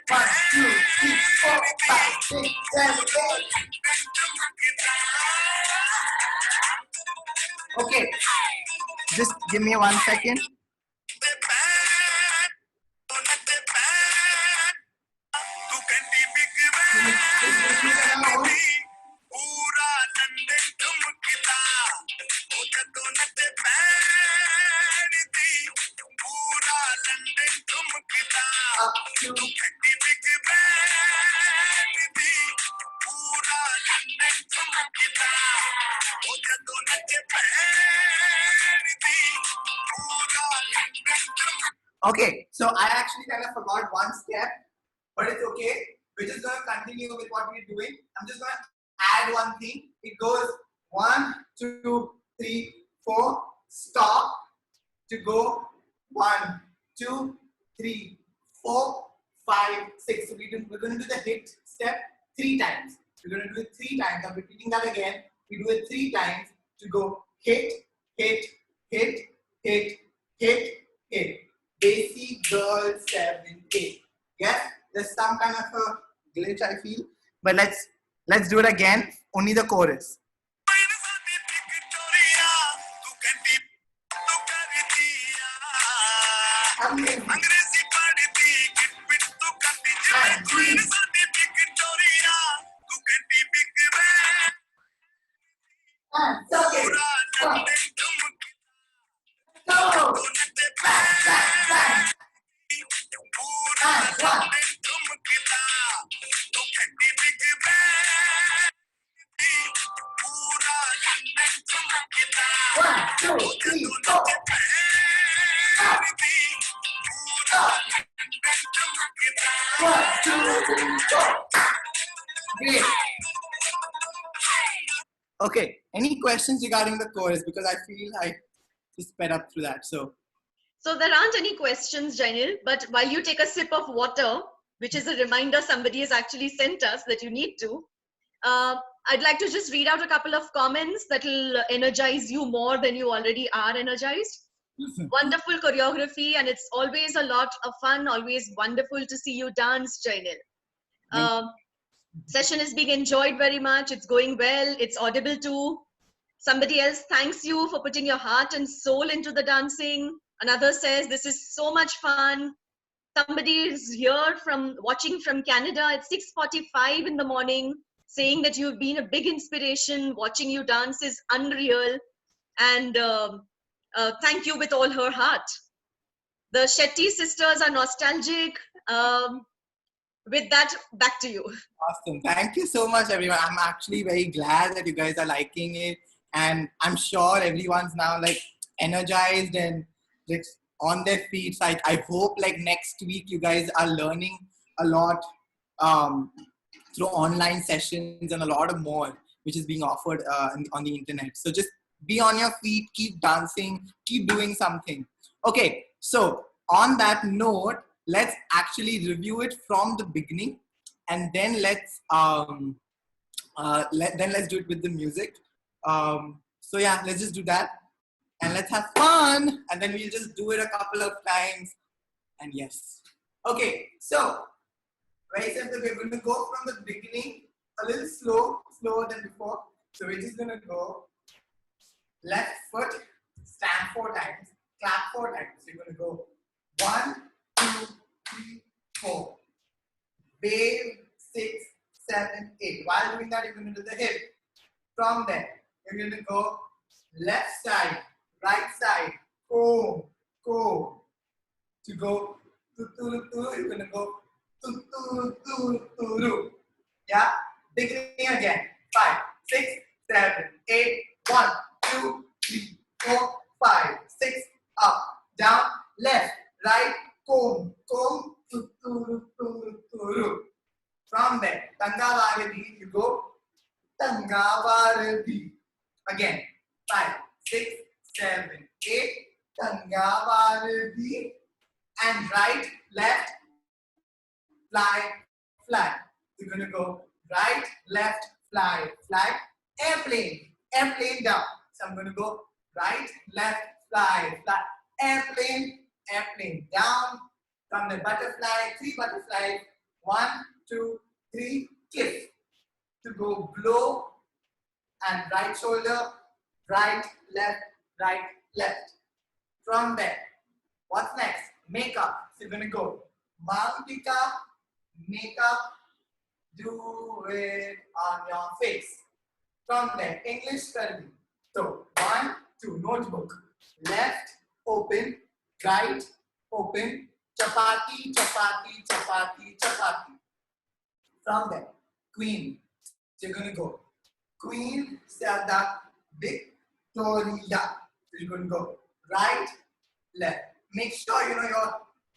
Speaker 2: 1, 2, 3, 4, 5, 6, 7, 8. Okay. Just give me 1 second. Okay, so I actually kind of forgot 1 step, but it's okay. We're just going to continue with what we're doing. I'm just going to add 1 thing. It goes 1, 2, 3, 4, stop to go 1, 2, 3, 4, 5, 6. So we're going to do the hit step 3 times. We're going to do it 3 times. I'm repeating that again. We do it 3 times to go hit, hit, hit, hit, hit, hit. Desi girl 7, 8. Yes, there's some kind of a glitch I feel, but let's do it again. Only the chorus. Okay, any questions regarding the chorus? Because I feel I just sped up through that. So
Speaker 1: there aren't any questions, Jainil, but while you take a sip of water, which is a reminder somebody has actually sent us that you need to, I'd like to just read out a couple of comments that will energize you more than you already are energized. Wonderful choreography, and it's always a lot of fun, always wonderful to see you dance, Jainil. Session is being enjoyed very much. It's going well. It's audible too. Somebody else thanks you for putting your heart and soul into the dancing. Another says, this is so much fun. Somebody is here watching from Canada at 6:45 in the morning, saying that you've been a big inspiration. Watching you dance is unreal. And thank you with all her heart. The Shetty sisters are nostalgic. With that, back to you.
Speaker 2: Awesome. Thank you so much, everyone. I'm actually very glad that you guys are liking it. And I'm sure everyone's now like energized and like on their feet. So I hope like next week you guys are learning a lot through online sessions and a lot of more, which is being offered on the internet. So just be on your feet, keep dancing, keep doing something. Okay, so on that note, let's actually review it from the beginning, and then let's do it with the music. So yeah, let's just do that, and let's have fun, and then we'll just do it a couple of times. And yes, okay. So very simple. We're going to go from the beginning, a little slower than before. So we're just going to go left foot, stand 4 times, clap 4 times. So you're going to go 1, 2, 3, 4. Wave 6, 7, 8. While doing that, you're going to do the hip. From there, you're going to go left side, right side, comb. To go you're going to go yeah. Beginning again. 5, 6, 7, 8. 1, 2, 3, 4, 5, 6. Up, down, left, right, comb. From there, Tangavaradi, you go Tangavaradi. Again, 5, 6, 7, 8. Tangavaradi. And right, left, fly, fly. You're going to go right, left, fly, fly. Airplane down. So I'm going to go right, left, fly, fly. Airplane down. From the butterfly, 3 butterflies. 1, 2, 3, kiss. To go blow and right shoulder, right, left, right, left. From there, what's next? Makeup. So you're going to go Mountika, makeup, do it on your face. From there, English spelling. So 1, 2, notebook. Left, open, right, open, chapati, chapati, chapati, chapati. From there, Queen. So you're going to go Queen Sada Victoria. So you're going to go right, left. Make sure you know you're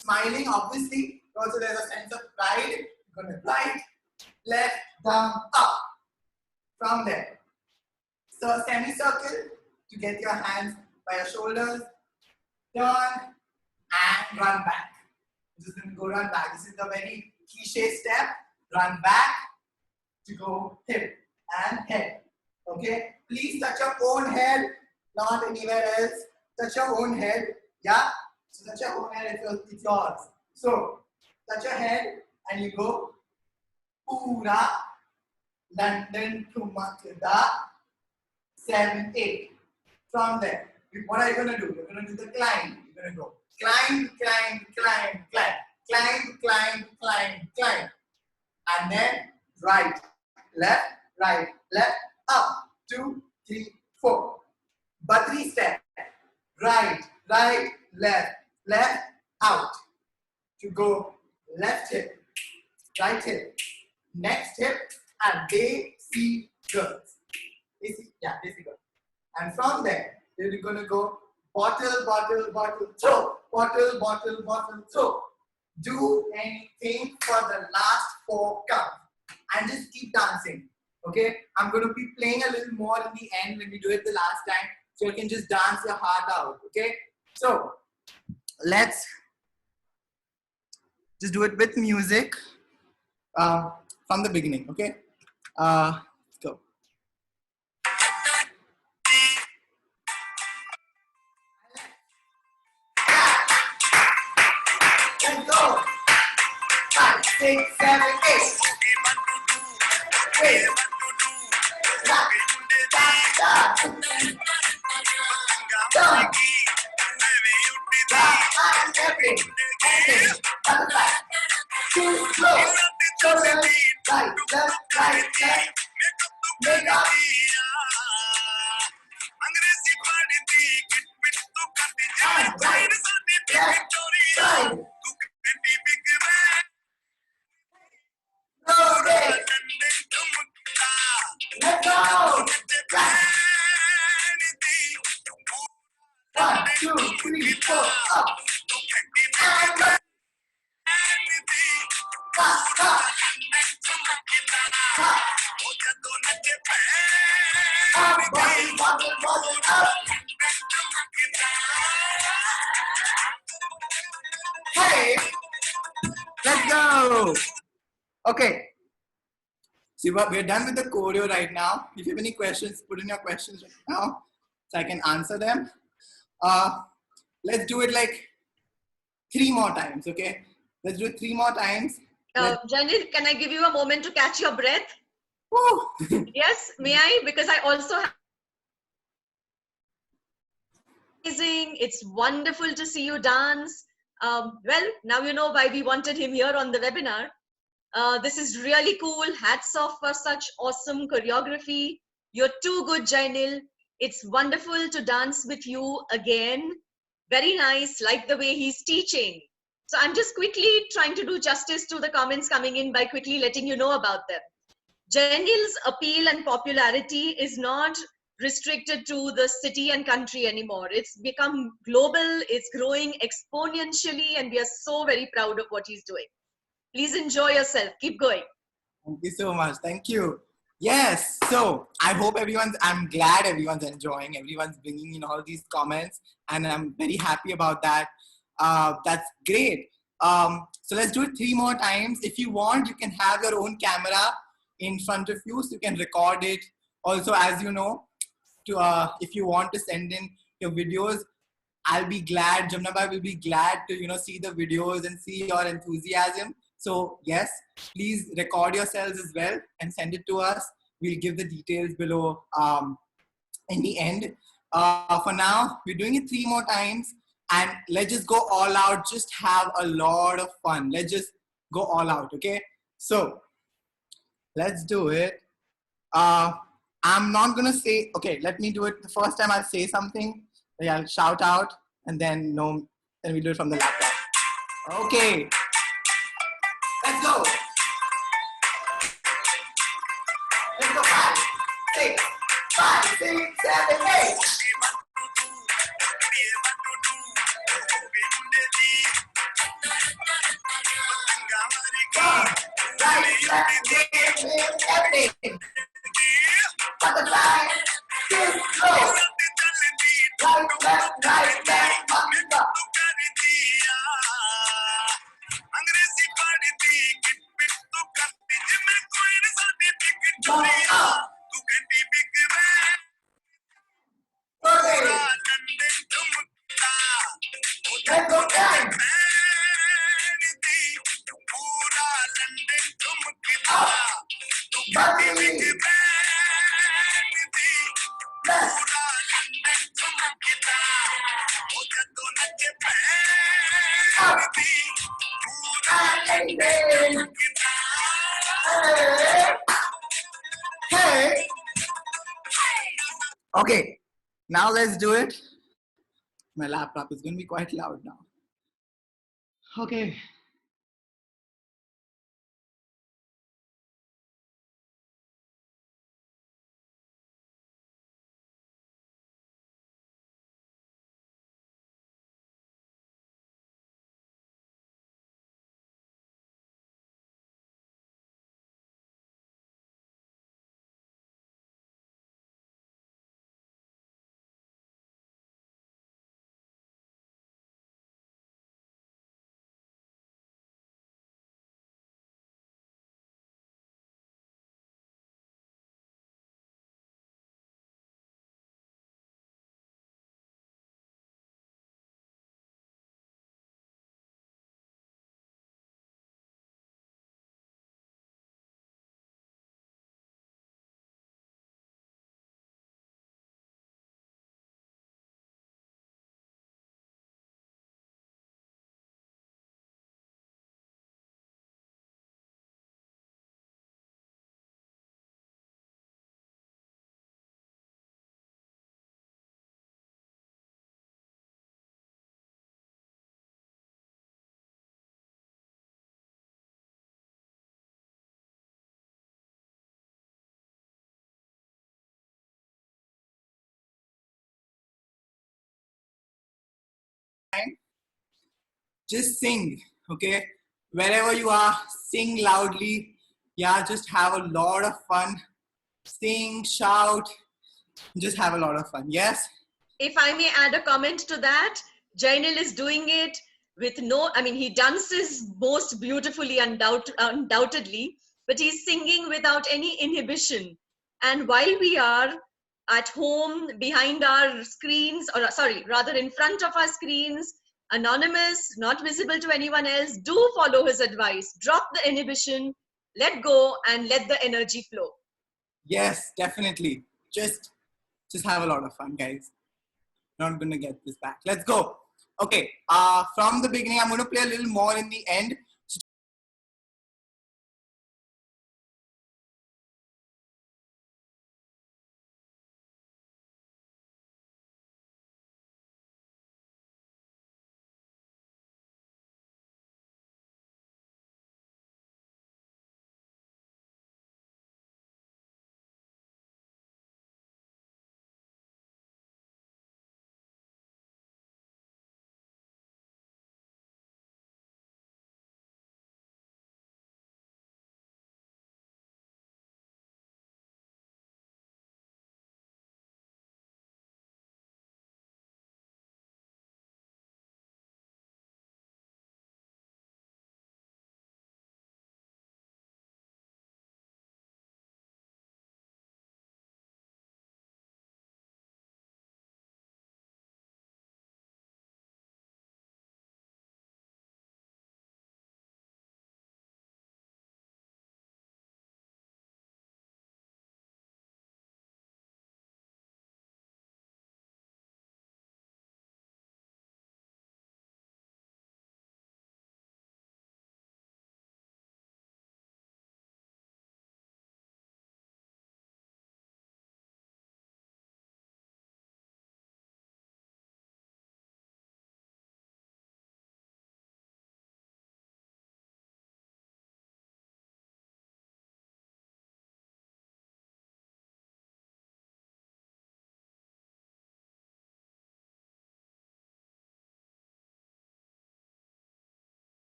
Speaker 2: smiling. Obviously, also there's a sense of pride. You're going to right, left, down, up. From there, so a semicircle to get your hands by your shoulders. Turn and run back. You're just going to go run back. This is the very cliche step. run back to go hip and head. Okay, please touch your own head, not anywhere else. Touch your own head. Yeah, so touch your own head, it's yours. So touch your head and you go Pura London to Makeda 7, 8. From there, what are you going to do? You're going to do the climb. You're going to go climb, climb, climb, climb, climb, climb, climb, climb. And then right, left, up, 2, 3, 4. But 3 steps. Right, left, out. To go left hip, right hip, next hip, and basic girls. Basic girls. And from there, you're going to go bottle, throw. Bottle, throw. Do anything for the last 4 counts. And just keep dancing. Okay? I'm going to be playing a little more in the end when we do it the last time. So you can just dance your heart out. Okay? So, let's just do it with music from the beginning. Okay? Let's go. Let's go. 5, 6, 7, 8. Wait. Too slow. Right, left. Make up. Right, left, right. Loaded. Let's go. Right. 1, 2, 3, 4, up. And back. Bottle, up. Hey, let's go. Okay. So we're done with the choreo right now. If you have any questions, put in your questions right now so I can answer them. Let's do it like 3 more times, okay? Let's do it 3 more times.
Speaker 1: Janil, can I give you a moment to catch your breath?
Speaker 2: Woo.
Speaker 1: Yes, may I? Because I also have amazing. It's wonderful to see you dance. Well, now you know why we wanted him here on the webinar. This is really cool. Hats off for such awesome choreography. You're too good, Jainil. It's wonderful to dance with you again. Very nice, like the way he's teaching. So I'm just quickly trying to do justice to the comments coming in by quickly letting you know about them. Jainil's appeal and popularity is not restricted to the city and country anymore. It's become global, it's growing exponentially, and we are so very proud of what he's doing. Please enjoy yourself. Keep going.
Speaker 2: Thank you so much. Thank you. Yes. So I hope I'm glad everyone's enjoying. Everyone's bringing in all these comments and I'm very happy about that. That's great. So let's do it 3 more times. If you want, you can have your own camera in front of you so you can record it. Also, as you know, if you want to send in your videos, I'll be glad, Jamnabai will be glad to, see the videos and see your enthusiasm. So yes, please record yourselves as well and send it to us. We'll give the details below in the end. For now, we're doing it 3 more times and let's just go all out. Just have a lot of fun. Let's just go all out, okay? So let's do it. I'm not gonna say, okay, let me do it. The first time I'll say something, I'll shout out and then we do it from the laptop. Okay. Let's go. Let's go. 5, 6, 7, 8. Right, left, everything. Butterfly, too slow. Right, left, up. Hey. Okay, now let's do it. My laptop is going to be quite loud now. Okay. Just sing, okay? Wherever you are, sing loudly. Yeah, just have a lot of fun. Sing, shout, just have a lot of fun. Yes?
Speaker 1: If I may add a comment to that, Jainil is doing it with he dances most beautifully, undoubtedly, but he's singing without any inhibition. And while we are at home, behind our screens, or sorry, rather in front of our screens, anonymous, not visible to anyone else, do follow his advice. Drop the inhibition, let go, and let the energy flow.
Speaker 2: Yes, definitely. Just have a lot of fun, guys. Not gonna get this back. Let's go. Okay. From the beginning, I'm gonna play a little more in the end.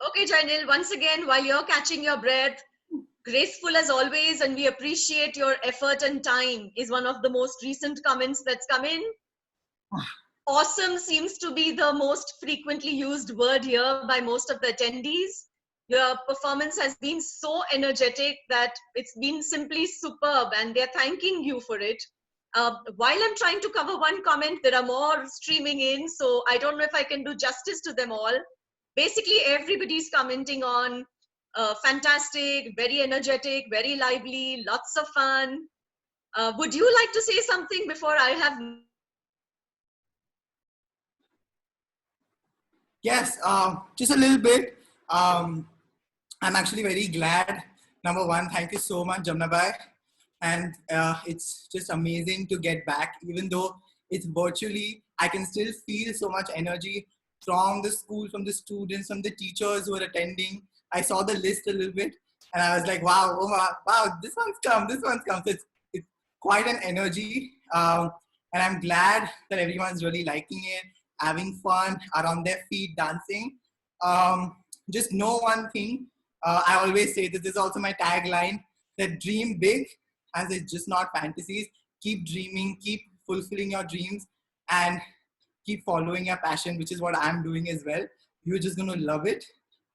Speaker 1: Okay, Jainil, once again, while you're catching your breath, graceful as always, and we appreciate your effort and time, is one of the most recent comments that's come in. Awesome seems to be the most frequently used word here by most of the attendees. Your performance has been so energetic that it's been simply superb, and they're thanking you for it. While I'm trying to cover one comment, there are more streaming in, so I don't know if I can do justice to them all. Basically, everybody's commenting on fantastic, very energetic, very lively, lots of fun. Would you like to say something before I have?
Speaker 2: Yes, just a little bit. I'm actually very glad. Number one, thank you so much, Jamnabai. And it's just amazing to get back, even though it's virtually, I can still feel so much energy from the school, from the students, from the teachers who are attending. I saw the list a little bit and I was like, wow, oh wow, this one's come, this one's come. So it's quite an energy. And I'm glad that everyone's really liking it, having fun, are on their feet, dancing. Just know one thing. I always say this is also my tagline, that dream big, as it's just not fantasies. Keep dreaming, keep fulfilling your dreams, and keep following your passion, which is what I'm doing as well. You're just going to love it,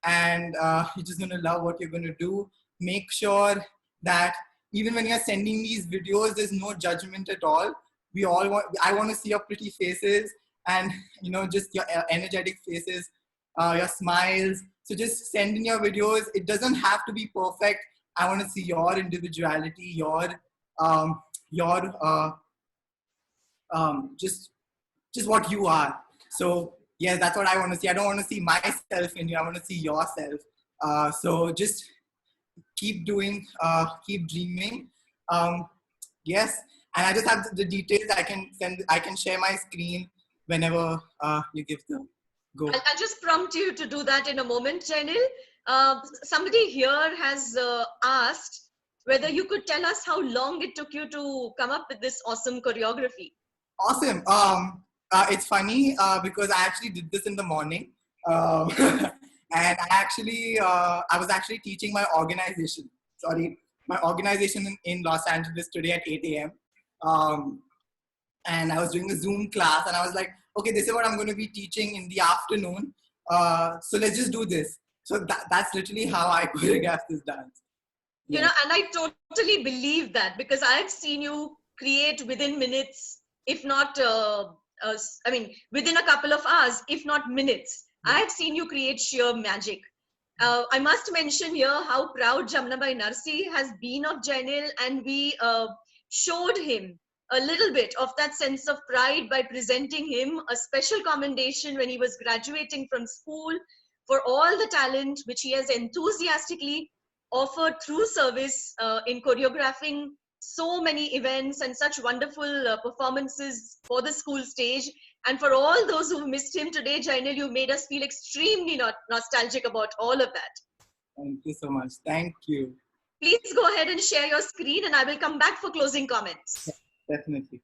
Speaker 2: and you're just going to love what you're going to do. Make sure that even when you're sending these videos, there's no judgment at all. I want to see your pretty faces, and just your energetic faces, your smiles. So just send in your videos. It doesn't have to be perfect. I want to see your individuality, um, your just what you are. So yes, that's what I want to see. I don't want to see myself in you. I want to see yourself. So just keep doing, keep dreaming. Yes, and I just have the details. I can share my screen whenever you give the go.
Speaker 1: I'll just prompt you to do that in a moment, Jainil. Somebody here has asked whether you could tell us how long it took you to come up with this awesome choreography.
Speaker 2: Awesome. It's funny because I actually did this in the morning, and I was actually teaching my organization. Sorry, my organization in Los Angeles today at 8 a.m. And I was doing a Zoom class, and I was like, okay, this is what I'm going to be teaching in the afternoon. So let's just do this. So that's literally how I choreographed this dance.
Speaker 1: You know, and I totally believe that, because I've seen you create within minutes, if not, I mean, within a couple of hours, if not minutes. I've seen you create sheer magic. I must mention here how proud Jamnabai Narsi has been of Jainil, and we showed him a little bit of that sense of pride by presenting him a special commendation when he was graduating from school for all the talent which he has enthusiastically offered through service in choreographing so many events and such wonderful performances for the school stage. And for all those who missed him today, Jainil, you made us feel extremely nostalgic about all of that.
Speaker 2: Thank you so much. Thank you.
Speaker 1: Please go ahead and share your screen, and I will come back for closing comments.
Speaker 2: Yeah, definitely.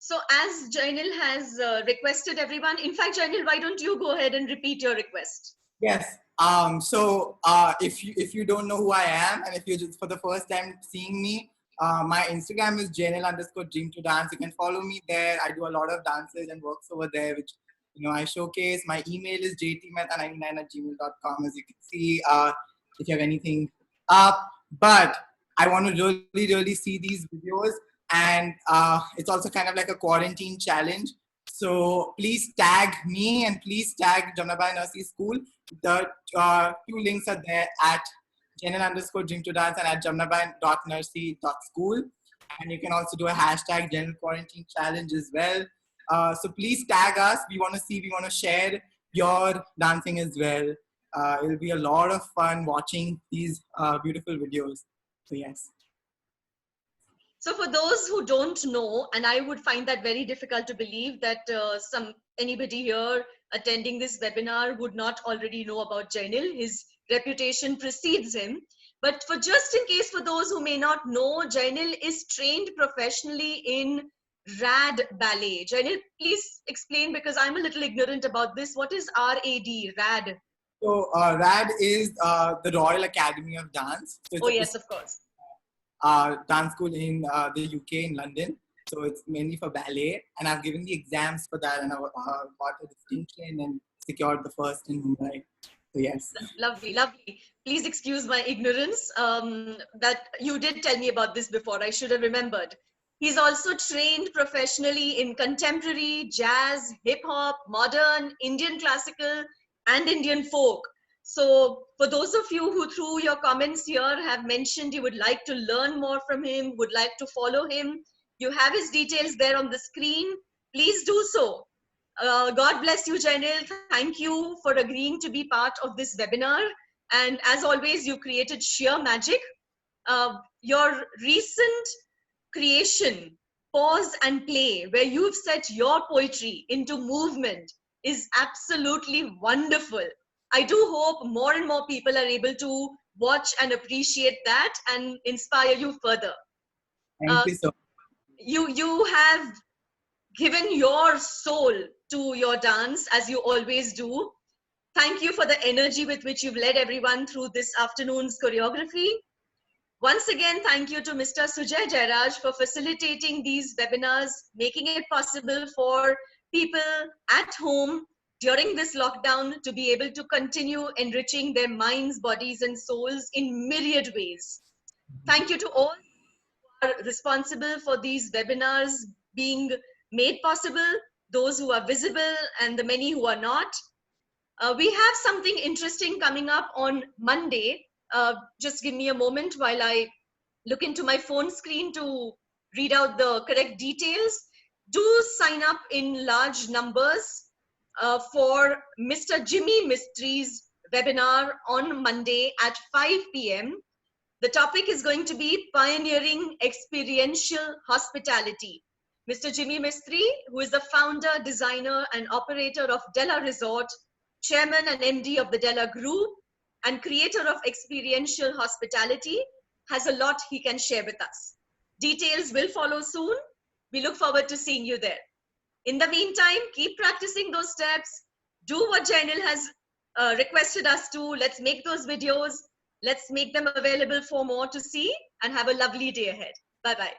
Speaker 1: So as Jainil has requested everyone, in fact, Jainil, why don't you go ahead and repeat your request?
Speaker 2: Yes. So if you don't know who I am, and if you're just for the first time seeing me, my Instagram is Jainil_dream to dance. You can follow me there. I do a lot of dances and works over there, which I showcase. My email is jtmehta99@gmail.com. As you can see, if you have anything up, but I want to really see these videos, and it's also kind of like a quarantine challenge. So please tag me and please tag Jamnabai Narsi School. The two links are there at Jainil_dream to dance and at jamnabai.narsi.school. And you can also do a hashtag Jainil Quarantine Challenge as well. So please tag us. We want to share your dancing as well. It'll be a lot of fun watching these beautiful videos. So yes.
Speaker 1: So for those who don't know, and I would find that very difficult to believe that anybody here attending this webinar would not already know about Jainil. His reputation precedes him. But for just in case, for those who may not know, Jainil is trained professionally in RAD ballet. Jainil, please explain, because I'm a little ignorant about this. What is RAD, RAD?
Speaker 2: So RAD is the Royal Academy of Dance. So it's
Speaker 1: Oh, yes, of course.
Speaker 2: dance school in the UK, in London. So it's mainly for ballet, and I've given the exams for that, and I got a distinction and secured the first in Mumbai. So yes.
Speaker 1: Lovely, lovely. Please excuse my ignorance. That you did tell me about this before. I should have remembered. He's also trained professionally in contemporary, jazz, hip hop, modern, Indian classical, and Indian folk. So for those of you who through your comments here have mentioned you would like to learn more from him, would like to follow him, you have his details there on the screen. Please do so. God bless you, Jainil. Thank you for agreeing to be part of this webinar. And as always, you created sheer magic. Your recent creation, Pause and Play, where you've set your poetry into movement, is absolutely wonderful. I do hope more and more people are able to watch and appreciate that and inspire you further.
Speaker 2: Thank you so much.
Speaker 1: You have given your soul to your dance, as you always do. Thank you for the energy with which you've led everyone through this afternoon's choreography. Once again, thank you to Mr. Sujay Jairaj for facilitating these webinars, making it possible for people at home during this lockdown to be able to continue enriching their minds, bodies, and souls in myriad ways. Thank you to all who are responsible for these webinars being made possible, those who are visible and the many who are not. We have something interesting coming up on Monday. Just give me a moment while I look into my phone screen to read out the correct details. Do sign up in large numbers for Mr. Jimmy Mistry's webinar on Monday at 5 p.m. The topic is going to be Pioneering Experiential Hospitality. Mr. Jimmy Mistry, who is the founder, designer, and operator of Della Resort, chairman and MD of the Della Group, and creator of Experiential Hospitality, has a lot he can share with us. Details will follow soon. We look forward to seeing you there. In the meantime, keep practicing those steps. Do what Jainil has requested us to. Let's make those videos. Let's make them available for more to see, and have a lovely day ahead. Bye-bye.